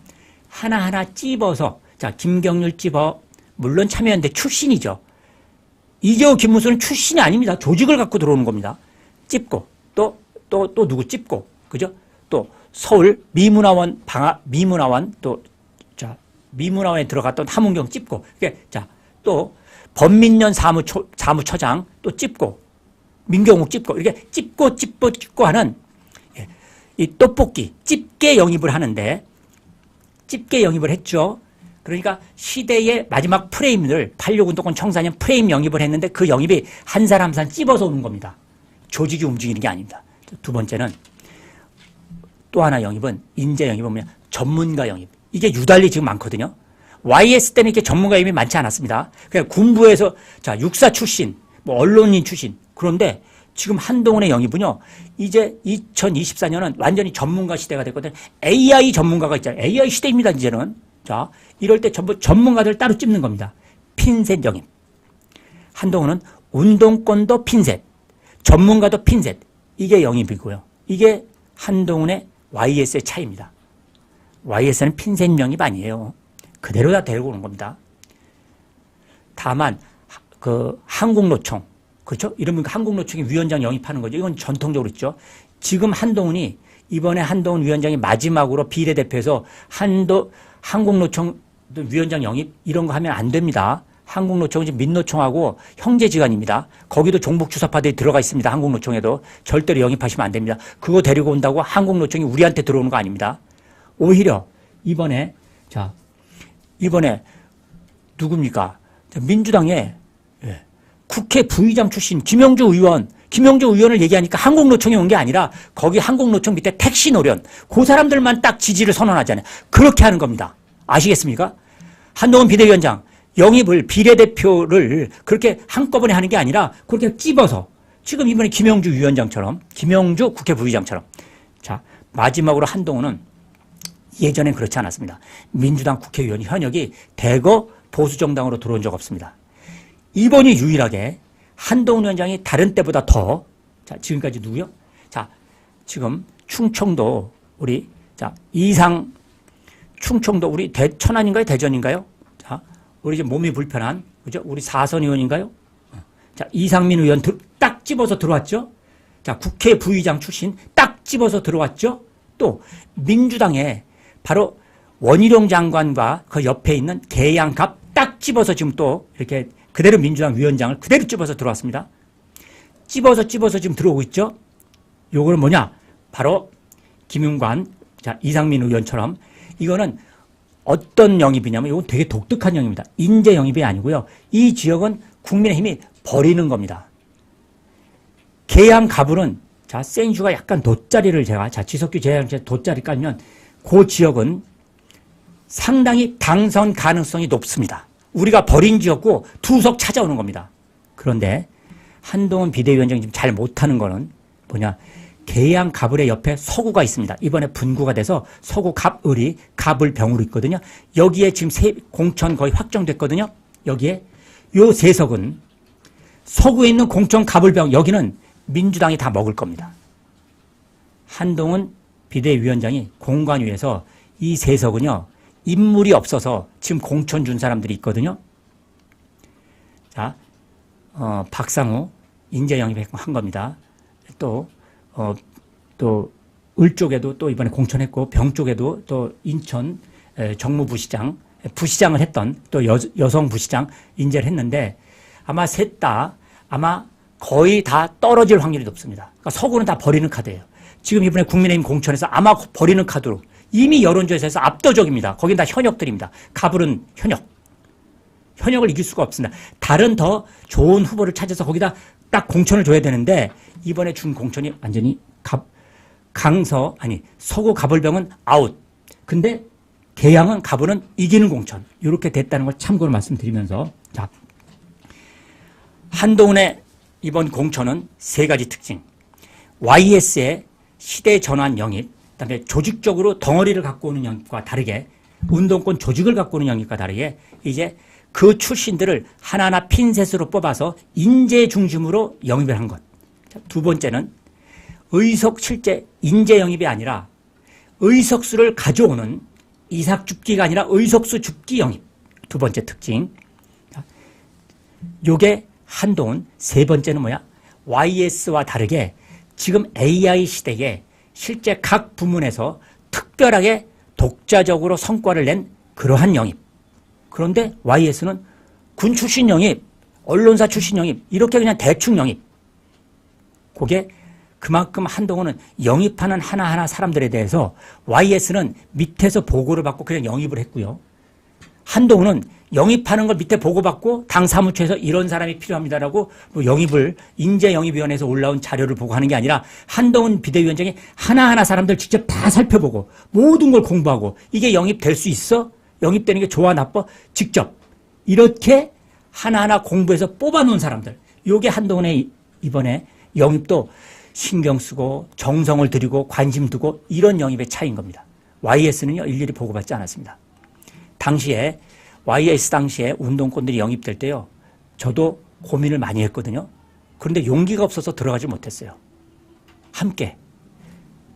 하나하나 찝어서, 자, 김경률 찝어, 물론 참여연대 출신이죠. 이재호, 김문수는 출신이 아닙니다. 조직을 갖고 들어오는 겁니다. 찝고, 또 누구 찝고, 그죠? 또 서울 미문화원 미문화원에 들어갔던 함은경 찝고, 자, 또 범민련 사무처장 또 찝고, 민경욱 찝고, 이렇게 찝고 하는 이 떡볶이, 집게 영입을 하는데, 집게 영입을 했죠. 그러니까 시대의 마지막 프레임을 86 운동권 청산년 프레임 영입을 했는데 그 영입이 한 사람 한 사람 찝어서 오는 겁니다. 조직이 움직이는 게 아닙니다. 두 번째는 또 하나 영입은, 인재 영입은 뭐냐? 전문가 영입. 이게 유달리 지금 많거든요. YS 때는 이렇게 전문가 영입이 많지 않았습니다. 그냥 군부에서, 자, 육사 출신, 뭐 언론인 출신. 그런데 지금 한동훈의 영입은요, 이제 2024년은 완전히 전문가 시대가 됐거든요. AI 전문가가 있잖아요. AI 시대입니다, 이제는. 자, 이럴 때 전부 전문가들 따로 찝는 겁니다. 핀셋 영입. 한동훈은 운동권도 핀셋, 전문가도 핀셋. 이게 영입이고요. 이게 한동훈의 YS의 차이입니다. YS는 핀셋 영입 아니에요. 그대로 다 데리고 오는 겁니다. 다만 한국노총, 그렇죠? 이러면 한국노총이 위원장 영입하는 거죠. 이건 전통적으로 있죠. 지금 한동훈이, 이번에 한동훈 위원장이 마지막으로 비례대표에서 한국노총 위원장 영입 이런 거 하면 안 됩니다. 한국노총은 지금 민노총하고 형제지간입니다. 거기도 종북주사파들이 들어가 있습니다. 한국노총에도. 절대로 영입하시면 안 됩니다. 그거 데리고 온다고 한국노총이 우리한테 들어오는 거 아닙니다. 오히려 이번에 누굽니까? 민주당의 국회 부의장 출신 김영주 의원을 얘기하니까 한국노총이 온 게 아니라 거기 한국노총 밑에 택시 노련, 그 사람들만 딱 지지를 선언하잖아요. 그렇게 하는 겁니다. 아시겠습니까? 한동훈 비대위원장, 영입을 비례대표를 그렇게 한꺼번에 하는 게 아니라 그렇게 찝어서 지금 이번에 김영주 위원장처럼 김영주 국회 부의장처럼 자 마지막으로 한동훈은 예전엔 그렇지 않았습니다. 민주당 국회의원 현역이 대거 보수정당으로 들어온 적 없습니다. 이번이 유일하게 한동훈 위원장이 다른 때보다 더 자 지금까지 누구요? 자 지금 충청도 우리 자 이상 충청도 우리 천안인가요? 대전인가요? 자 우리 이제 몸이 불편한 그죠? 우리 사선 의원인가요? 자 이상민 의원 딱 집어서 들어왔죠. 자 국회 부의장 출신 딱 집어서 들어왔죠. 또 민주당에 바로 원희룡 장관과 그 옆에 있는 계양갑 딱 집어서 지금 또 이렇게 그대로 민주당 위원장을 그대로 집어서 들어왔습니다. 집어서 지금 들어오고 있죠. 요거는 뭐냐? 바로 김용관, 자 이상민 의원처럼 이거는 어떤 영입이냐면 이건 되게 독특한 영입니다. 인재 영입이 아니고요. 이 지역은 국민의힘이 버리는 겁니다. 계양 가불은 자 센슈가 약간 돗자리를 제가 자 지석규 제야정치 돗자리 깔면 그 지역은 상당히 당선 가능성이 높습니다. 우리가 버린 지역고 투석 찾아오는 겁니다. 그런데 한동훈 비대위원장이 지금 잘 못하는 거는 뭐냐? 계양 가불의 옆에 서구가 있습니다. 이번에 분구가 돼서 서구 갑을이 가불병으로 있거든요. 여기에 지금 공천 거의 확정됐거든요. 여기에 요 세석은 서구에 있는 공천 가불병 여기는 민주당이 다 먹을 겁니다. 한동훈 비대위원장이 공관위에서 이 세석은요. 인물이 없어서 지금 공천 준 사람들이 있거든요. 자, 박상우 인재 영입한 겁니다. 또 을 쪽에도 또 이번에 공천했고 병 쪽에도 또 인천 정무부시장 부시장을 했던 또 여성 부시장 인재를 했는데 아마 셋 다 아마 거의 다 떨어질 확률이 높습니다. 그러니까 서구는 다 버리는 카드예요. 지금 이번에 국민의힘 공천에서 아마 버리는 카드로 이미 여론조사에서 압도적입니다. 거긴 다 현역들입니다. 가불은 현역을 이길 수가 없습니다. 다른 더 좋은 후보를 찾아서 거기다 딱 공천을 줘야 되는데 이번에 준 공천이 완전히 서구 가불병은 아웃. 근데 계양은 가불은 이기는 공천. 이렇게 됐다는 걸 참고로 말씀드리면서 자 한동훈의 이번 공천은 세 가지 특징. YS의 시대 전환 영입, 그다음에 조직적으로 덩어리를 갖고 오는 영입과 다르게 운동권 조직을 갖고 오는 영입과 다르게 이제 그 출신들을 하나하나 핀셋으로 뽑아서 인재 중심으로 영입을 한 것. 두 번째는 실제 인재 영입이 아니라 의석수를 가져오는 이삭 줍기가 아니라 의석수 줍기 영입. 두 번째 특징. 요게 한동훈. 세 번째는 뭐야? YS와 다르게 지금 AI 시대에 실제 각 부문에서 특별하게 독자적으로 성과를 낸 그러한 영입. 그런데 YS는 군 출신 영입, 언론사 출신 영입, 이렇게 그냥 대충 영입. 그게 그만큼 한동훈은 영입하는 하나하나 사람들에 대해서 YS는 밑에서 보고를 받고 그냥 영입을 했고요. 한동훈은 영입하는 걸 밑에 보고받고 당 사무처에서 이런 사람이 필요합니다라고 뭐 영입을 인재영입위원회에서 올라온 자료를 보고 하는 게 아니라 한동훈 비대위원장이 하나하나 사람들 직접 다 살펴보고 모든 걸 공부하고 이게 영입될 수 있어? 영입되는 게 좋아 나빠? 직접 이렇게 하나하나 공부해서 뽑아놓은 사람들. 요게 한동훈의 이번에 영입도 신경 쓰고 정성을 들이고 관심 두고 이런 영입의 차이인 겁니다. YS는요 일일이 보고받지 않았습니다. 당시에 YS 당시에 운동권들이 영입될 때요. 저도 고민을 많이 했거든요. 그런데 용기가 없어서 들어가지 못했어요. 함께.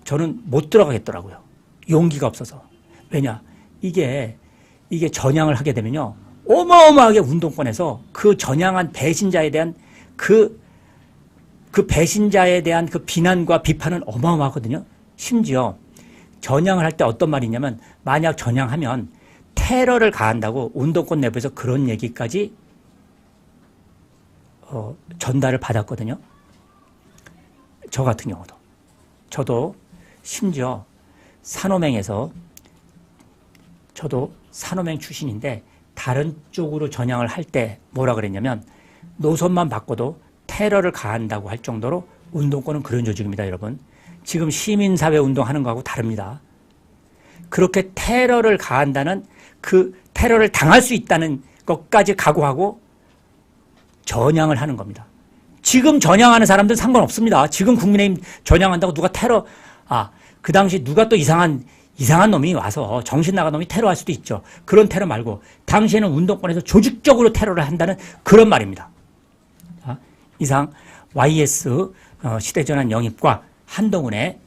저는 못 들어가겠더라고요. 용기가 없어서. 왜냐? 이게 전향을 하게 되면요. 어마어마하게 운동권에서 그 전향한 배신자에 대한 그 배신자에 대한 그 비난과 비판은 어마어마하거든요. 심지어 전향을 할 때 어떤 말이 있냐면 만약 전향하면 테러를 가한다고 운동권 내부에서 그런 얘기까지 전달을 받았거든요. 저 같은 경우도. 저도 심지어 산호맹에서 저도 산호맹 출신인데 다른 쪽으로 전향을 할 때 뭐라 그랬냐면 노선만 바꿔도 테러를 가한다고 할 정도로 운동권은 그런 조직입니다, 여러분. 지금 시민사회 운동하는 거하고 다릅니다. 그렇게 테러를 가한다는 그 테러를 당할 수 있다는 것까지 각오하고 전향을 하는 겁니다. 지금 전향하는 사람들은 상관없습니다. 지금 국민의힘 전향한다고 누가 테러, 그 당시 누가 또 이상한 놈이 와서 정신 나간 놈이 테러할 수도 있죠. 그런 테러 말고 당시에는 운동권에서 조직적으로 테러를 한다는 그런 말입니다. 이상 YS 시대전환 영입과 한동훈의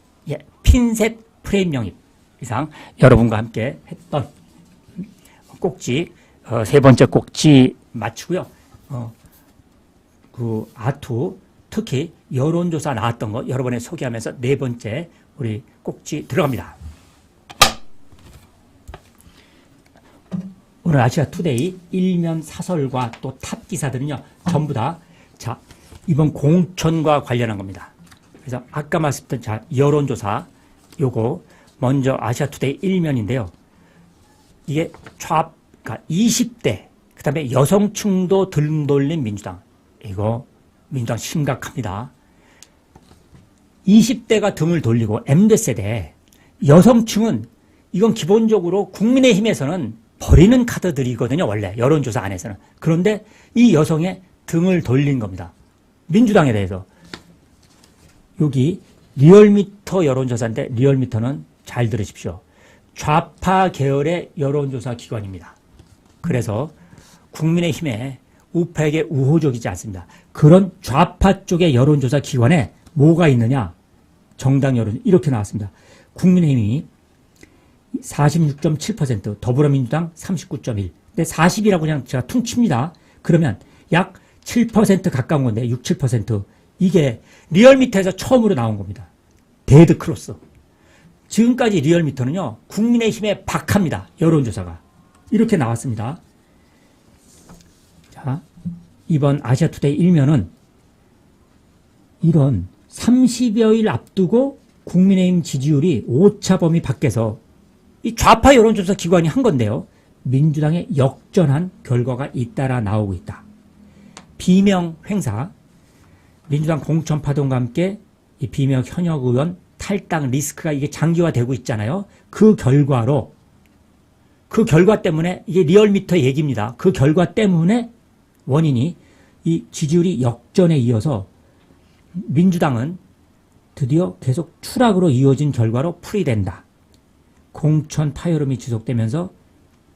핀셋 프레임 영입 이상 여러분과 함께 했던 꼭지 세 번째 꼭지 마치고요. 그 아투 특히 여론조사 나왔던 거 여러분에 소개하면서 네 번째 우리 꼭지 들어갑니다. 오늘 아시아투데이 일면 사설과 또 탑 기사들은요 전부 다 자 이번 공천과 관련한 겁니다. 그래서 아까 말씀드린 자 여론조사 요거 먼저 아시아투데이 일면인데요. 이게 그러니까 20대 그다음에 여성층도 등 돌린 민주당 이거 민주당 심각합니다. 20대가 등을 돌리고 MZ세대 여성층은 이건 기본적으로 국민의힘에서는 버리는 카드들이거든요. 원래 여론조사 안에서는. 그런데 이 여성의 등을 돌린 겁니다. 민주당에 대해서. 여기 리얼미터 여론조사인데 리얼미터는 잘 들으십시오. 좌파 계열의 여론조사 기관입니다. 그래서 국민의힘에 우파에게 우호적이지 않습니다. 그런 좌파 쪽의 여론조사 기관에 뭐가 있느냐? 정당 여론 이렇게 나왔습니다. 국민의힘이 46.7%, 더불어민주당 39.1%. 근데 40이라고 그냥 제가 퉁칩니다. 그러면 약 7% 가까운 건데 6, 7%. 이게 리얼미터에서 처음으로 나온 겁니다. 데드크로스. 지금까지 리얼미터는요. 국민의힘에 박합니다. 여론조사가. 이렇게 나왔습니다. 자, 이번 아시아투데이 일면은 이런 30여일 앞두고 국민의힘 지지율이 오차 범위 밖에서 이 좌파 여론조사 기관이 한 건데요. 민주당의 역전한 결과가 잇따라 나오고 있다. 비명 행사, 민주당 공천 파동과 함께 이 비명 현역 의원 탈당 리스크가 이게 장기화되고 있잖아요. 그 결과 때문에 이게 리얼미터 얘기입니다. 그 결과 때문에 원인이 이 지지율이 역전에 이어서 민주당은 드디어 계속 추락으로 이어진 결과로 풀이된다. 공천 파열음이 지속되면서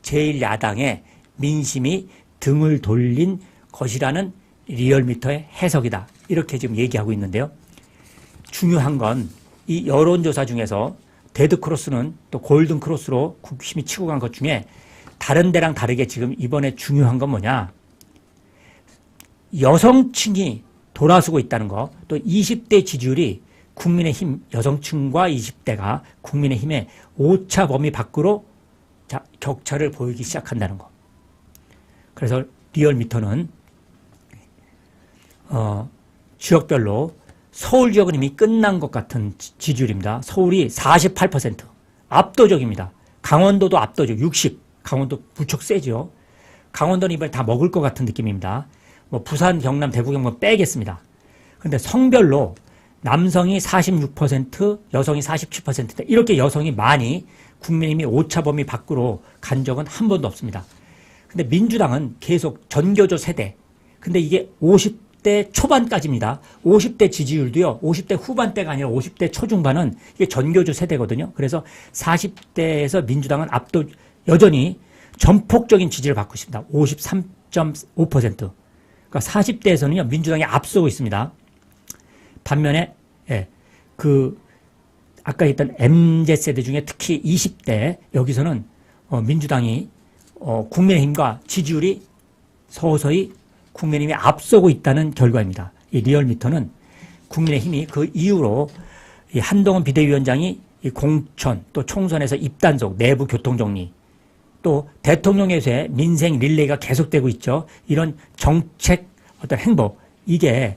제1야당의 민심이 등을 돌린 것이라는 리얼미터의 해석이다. 이렇게 지금 얘기하고 있는데요. 중요한 건 이 여론조사 중에서 데드크로스는 또 골든크로스로 국힘이 치고 간 것 중에 다른 데랑 다르게 지금 이번에 중요한 건 뭐냐. 여성층이 돌아서고 있다는 거, 또 20대 지지율이 국민의힘 여성층과 20대가 국민의힘의 오차 범위 밖으로 격차를 보이기 시작한다는 거. 그래서 리얼미터는 지역별로 서울 지역은 이미 끝난 것 같은 지지율입니다. 서울이 48%. 압도적입니다. 강원도도 압도적 60%. 강원도 무척 세죠. 강원도는 이번에 다 먹을 것 같은 느낌입니다. 뭐 부산, 경남, 대구, 경북 빼겠습니다. 그런데 성별로 남성이 46%, 여성이 47%. 이렇게 여성이 많이 국민의힘이 오차 범위 밖으로 간 적은 한 번도 없습니다. 근데 민주당은 계속 전교조 세대. 근데 이게 50대 초반까지입니다. 50대 지지율도요. 50대 후반대가 아니라 50대 초중반은 이게 전교조 세대거든요. 그래서 40대에서 민주당은 여전히 전폭적인 지지를 받고 있습니다. 53.5%. 그러니까 40대에서는요. 민주당이 앞서고 있습니다. 반면에 아까 했던 MZ세대 중에 특히 20대 여기서는 민주당이 국민의힘과 지지율이 서서히 국민의힘이 앞서고 있다는 결과입니다. 이 리얼미터는 국민의힘이 그 이후로 이 한동훈 비대위원장이 이 공천 또 총선에서 입단속 내부 교통정리 또 대통령에서의 민생 릴레이가 계속되고 있죠. 이런 정책 어떤 행보 이게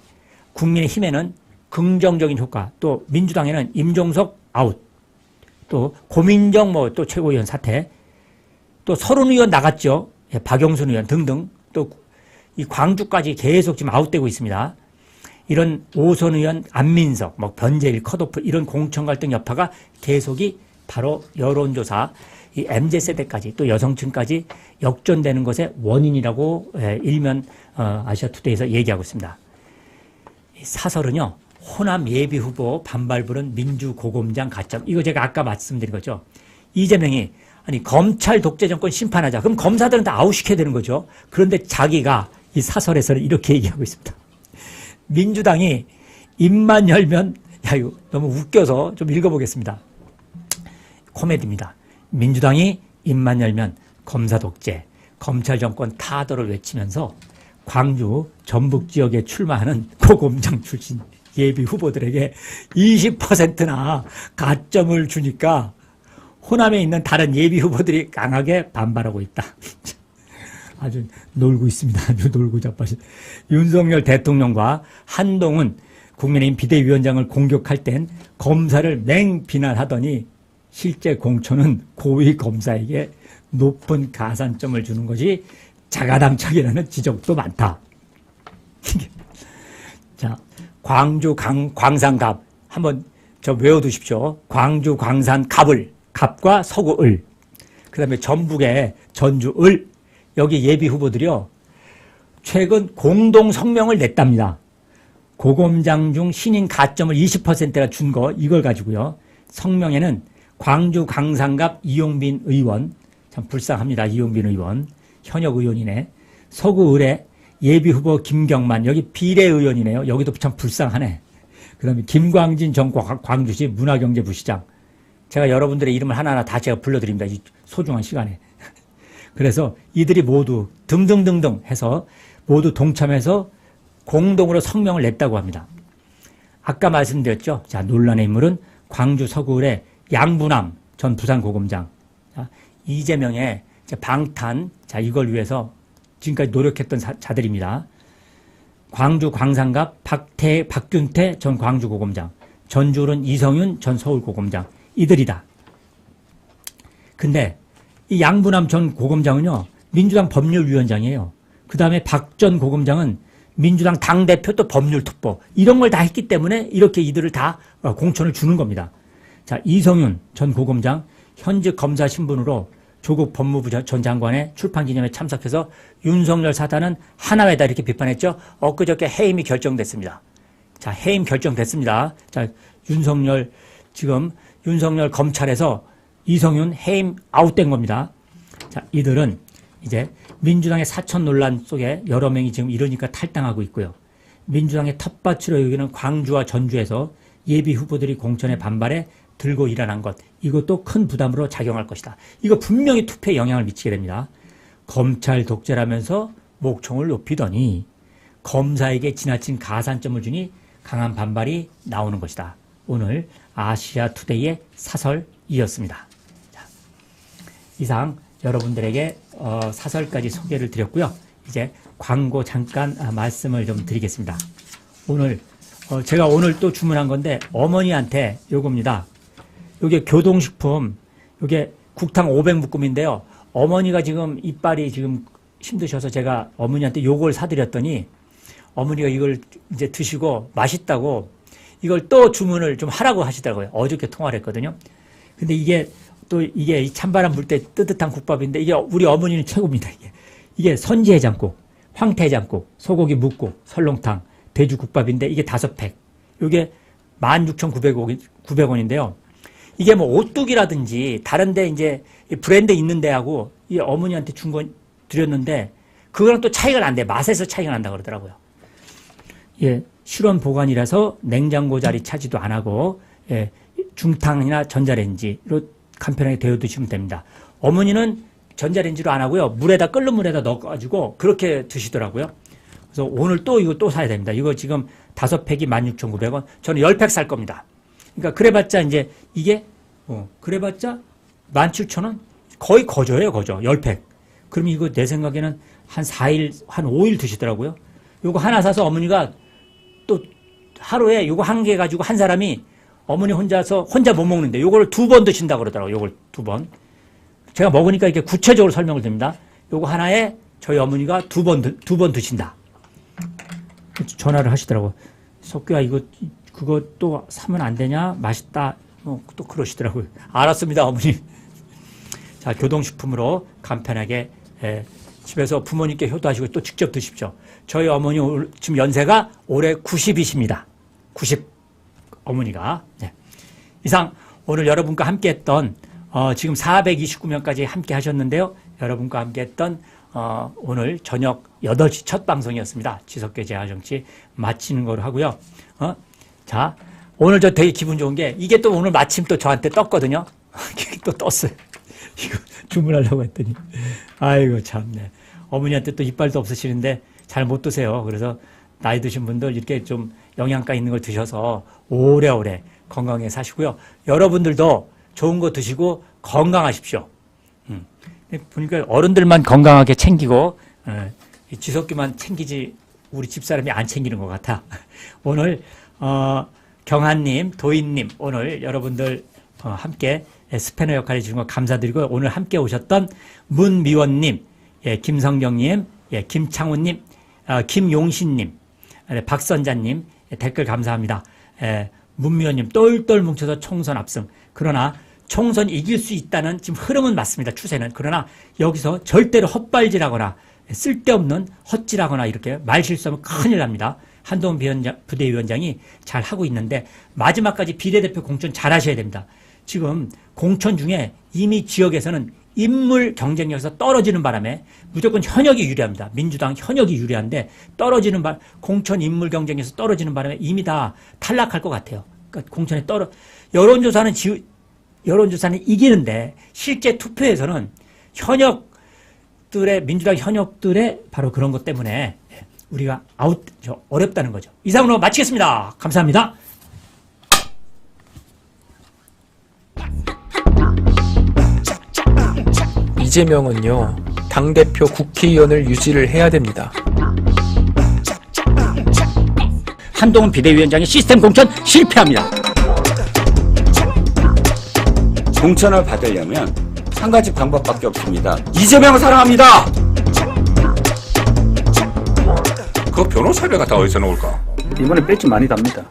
국민의힘에는 긍정적인 효과 또 민주당에는 임종석 아웃 또 고민정 또 최고위원 사퇴 또 서른 의원 나갔죠. 박영순 의원 등등 또 이 광주까지 계속 지금 아웃되고 있습니다. 이런 오선 의원 안민석, 변재일, 컷오프 이런 공천 갈등 여파가 계속이 바로 여론조사, 이 MZ세대까지 또 여성층까지 역전되는 것의 원인이라고 일면 아시아투데이에서 얘기하고 있습니다. 이 사설은요, 호남 예비후보 반발불은 민주고검장 가점. 이거 제가 아까 말씀드린 거죠. 이재명이 아니 검찰 독재 정권 심판하자. 그럼 검사들은 다 아웃시켜야 되는 거죠. 그런데 자기가 이 사설에서는 이렇게 얘기하고 있습니다. 민주당이 입만 열면, 야, 이거 너무 웃겨서 좀 읽어보겠습니다. 코미디입니다. 민주당이 입만 열면 검사 독재, 검찰 정권 타도를 외치면서 광주, 전북 지역에 출마하는 고검장 출신 예비 후보들에게 20%나 가점을 주니까 호남에 있는 다른 예비 후보들이 강하게 반발하고 있다. 아주 놀고 있습니다. 아주 놀고 자빠진. 윤석열 대통령과 한동훈 국민의힘 비대위원장을 공격할 땐 검사를 맹비난하더니 실제 공천은 고위 검사에게 높은 가산점을 주는 것이 자가당착이라는 지적도 많다. 자, 광주 광산갑 한번 저 외워두십시오. 광주 광산갑을, 갑과 서구을, 그 다음에 전북의 전주을, 여기 예비 후보들이요, 최근 공동 성명을 냈답니다. 고검장 중 신인 가점을 20%나 준 거, 이걸 가지고요. 성명에는 광주 광산갑 이용빈 의원, 참 불쌍합니다. 이용빈 의원, 현역 의원이네. 서구을의 예비 후보 김경만, 여기 비례의원이네요. 여기도 참 불쌍하네. 그 다음에 김광진 전 광주시 문화경제부시장. 제가 여러분들의 이름을 하나하나 다 제가 불러드립니다. 이 소중한 시간에. 그래서 이들이 모두 등등등등 해서 모두 동참해서 공동으로 성명을 냈다고 합니다. 아까 말씀드렸죠. 자, 논란의 인물은 광주 서구을의 양부남 전 부산고검장. 자, 이재명의 방탄, 자, 이걸 위해서 지금까지 노력했던 자들입니다. 광주 광산갑 박균태 전 광주고검장, 전주는 이성윤 전 서울고검장, 이들이다. 근데 이 양부남 전 고검장은요, 민주당 법률위원장이에요. 그 다음에 박 전 고검장은 민주당 당대표 또 법률특보, 이런 걸 다 했기 때문에 이렇게 이들을 다 공천을 주는 겁니다. 자, 이성윤 전 고검장, 현직 검사 신분으로 조국 법무부 전 장관의 출판 기념회에 참석해서 윤석열 사단은 하나회다 이렇게 비판했죠. 엊그저께 해임이 결정됐습니다. 자, 해임 결정됐습니다. 자, 지금 윤석열 검찰에서 이성윤 해임 아웃된 겁니다. 자, 이들은 이제 민주당의 사천 논란 속에 여러 명이 지금 이러니까 탈당하고 있고요. 민주당의 텃밭으로 여기는 광주와 전주에서 예비 후보들이 공천에 반발해 들고 일어난 것, 이것도 큰 부담으로 작용할 것이다. 이거 분명히 투표에 영향을 미치게 됩니다. 검찰 독재라면서 목청을 높이더니 검사에게 지나친 가산점을 주니 강한 반발이 나오는 것이다. 오늘 아시아투데이의 사설이었습니다. 자, 이상 여러분들에게 사설까지 소개를 드렸고요. 이제 광고 잠깐 말씀을 좀 드리겠습니다. 오늘 제가 오늘 또 주문한 건데 어머니한테 요겁니다. 요게 교동식품, 요게 국탕 500묶음인데요. 어머니가 지금 이빨이 지금 힘드셔서 제가 어머니한테 요걸 사드렸더니 어머니가 이걸 이제 드시고 맛있다고 이걸 또 주문을 좀 하라고 하시더라고요. 어저께 통화를 했거든요. 근데 이게 이 찬바람 불 때 뜨뜻한 국밥인데 이게 우리 어머니는 최고입니다. 이게 선지해장국, 황태해장국, 소고기 묵국, 설렁탕, 돼지국밥인데 이게 5팩. 이게 16,900원인데요. 이게 뭐 오뚜기라든지 다른데 이제 브랜드 있는 데하고 이 어머니한테 준 건 드렸는데 그거랑 또 차이가 난대. 맛에서 차이가 난다 그러더라고요. 예, 실온 보관이라서 냉장고 자리 차지도 안 하고, 예, 중탕이나 전자레인지로 간편하게 데워 드시면 됩니다. 어머니는 전자레인지로 안 하고요. 끓는 물에다 넣어가지고 그렇게 드시더라고요. 그래서 오늘 또 이거 또 사야 됩니다. 이거 지금 5팩이 16,900원. 저는 10팩 살 겁니다. 그러니까 그래봤자 이제 이게 그래봤자 17,000원? 거의 거저예요, 거저. 10팩. 그럼 이거 내 생각에는 한 4일, 한 5일 드시더라고요. 요거 하나 사서 어머니가 또 하루에 요거 한 개 가지고 한 사람이 어머니 혼자 못 먹는데 요거를 2번 드신다고 그러더라고요. 요걸 2번. 제가 먹으니까 이렇게 구체적으로 설명을 드립니다. 요거 하나에 저희 어머니가 2번 드신다. 전화를 하시더라고요. 석규야, 그거 또 사면 안 되냐? 맛있다. 또 그러시더라고요. 알았습니다, 어머니. 자, 교동식품으로 간편하게 집에서 부모님께 효도하시고 또 직접 드십시오. 저희 어머니 지금 연세가 올해 90이십니다. 90 어머니가. 네. 이상 오늘 여러분과 함께했던 지금 429명까지 함께 하셨는데요. 여러분과 함께했던 오늘 저녁 8시 첫 방송이었습니다. 지석계 재야정치 마치는 거로 하고요. 자, 오늘 저 되게 기분 좋은 게 이게 또 오늘 마침 또 저한테 떴거든요. 이게 또 떴어요. 이거 주문하려고 했더니 아이고 참네. 어머니한테 또 이빨도 없으시는데 잘 못 드세요. 그래서 나이 드신 분들 이렇게 좀 영양가 있는 걸 드셔서 오래오래 건강하게 사시고요. 여러분들도 좋은 거 드시고 건강하십시오. 보니까 어른들만 건강하게 챙기고 지석규만 챙기지 우리 집사람이 안 챙기는 것 같아. 오늘 경한님, 도인님 오늘 여러분들 함께 스패너 역할을 해주신 거 감사드리고 오늘 함께 오셨던 문미원님, 김성경님, 김창훈님, 김용신님, 박선자님 댓글 감사합니다. 문미원님 똘똘 뭉쳐서 총선 압승. 그러나 총선 이길 수 있다는 지금 흐름은 맞습니다. 추세는. 그러나 여기서 절대로 헛발질하거나 쓸데없는 헛질하거나 이렇게 말 실수하면 큰일 납니다. 한동훈 부대위원장이 잘 하고 있는데 마지막까지 비례대표 공천 잘 하셔야 됩니다. 지금 공천 중에 이미 지역에서는 인물 경쟁력에서 떨어지는 바람에 무조건 현역이 유리합니다. 민주당 현역이 유리한데 떨어지는 공천 인물 경쟁에서 떨어지는 바람에 이미 다 탈락할 것 같아요. 그러니까 공천에 여론조사는 이기는데 실제 투표에서는 민주당 현역들의 바로 그런 것 때문에 우리가 어렵다는 거죠. 이상으로 마치겠습니다. 감사합니다. 이재명은요, 당대표 국회의원을 유지를 해야 됩니다. 한동훈 비대위원장의 시스템 공천 실패합니다. 공천을 받으려면 한 가지 방법밖에 없습니다. 이재명을 사랑합니다. 그 변호사료가 다 어디서 나올까? 이번에 배지 많이 답니다.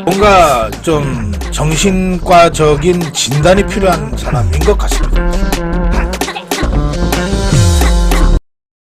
뭔가 좀 정신과적인 진단이 필요한 사람인 것 같습니다.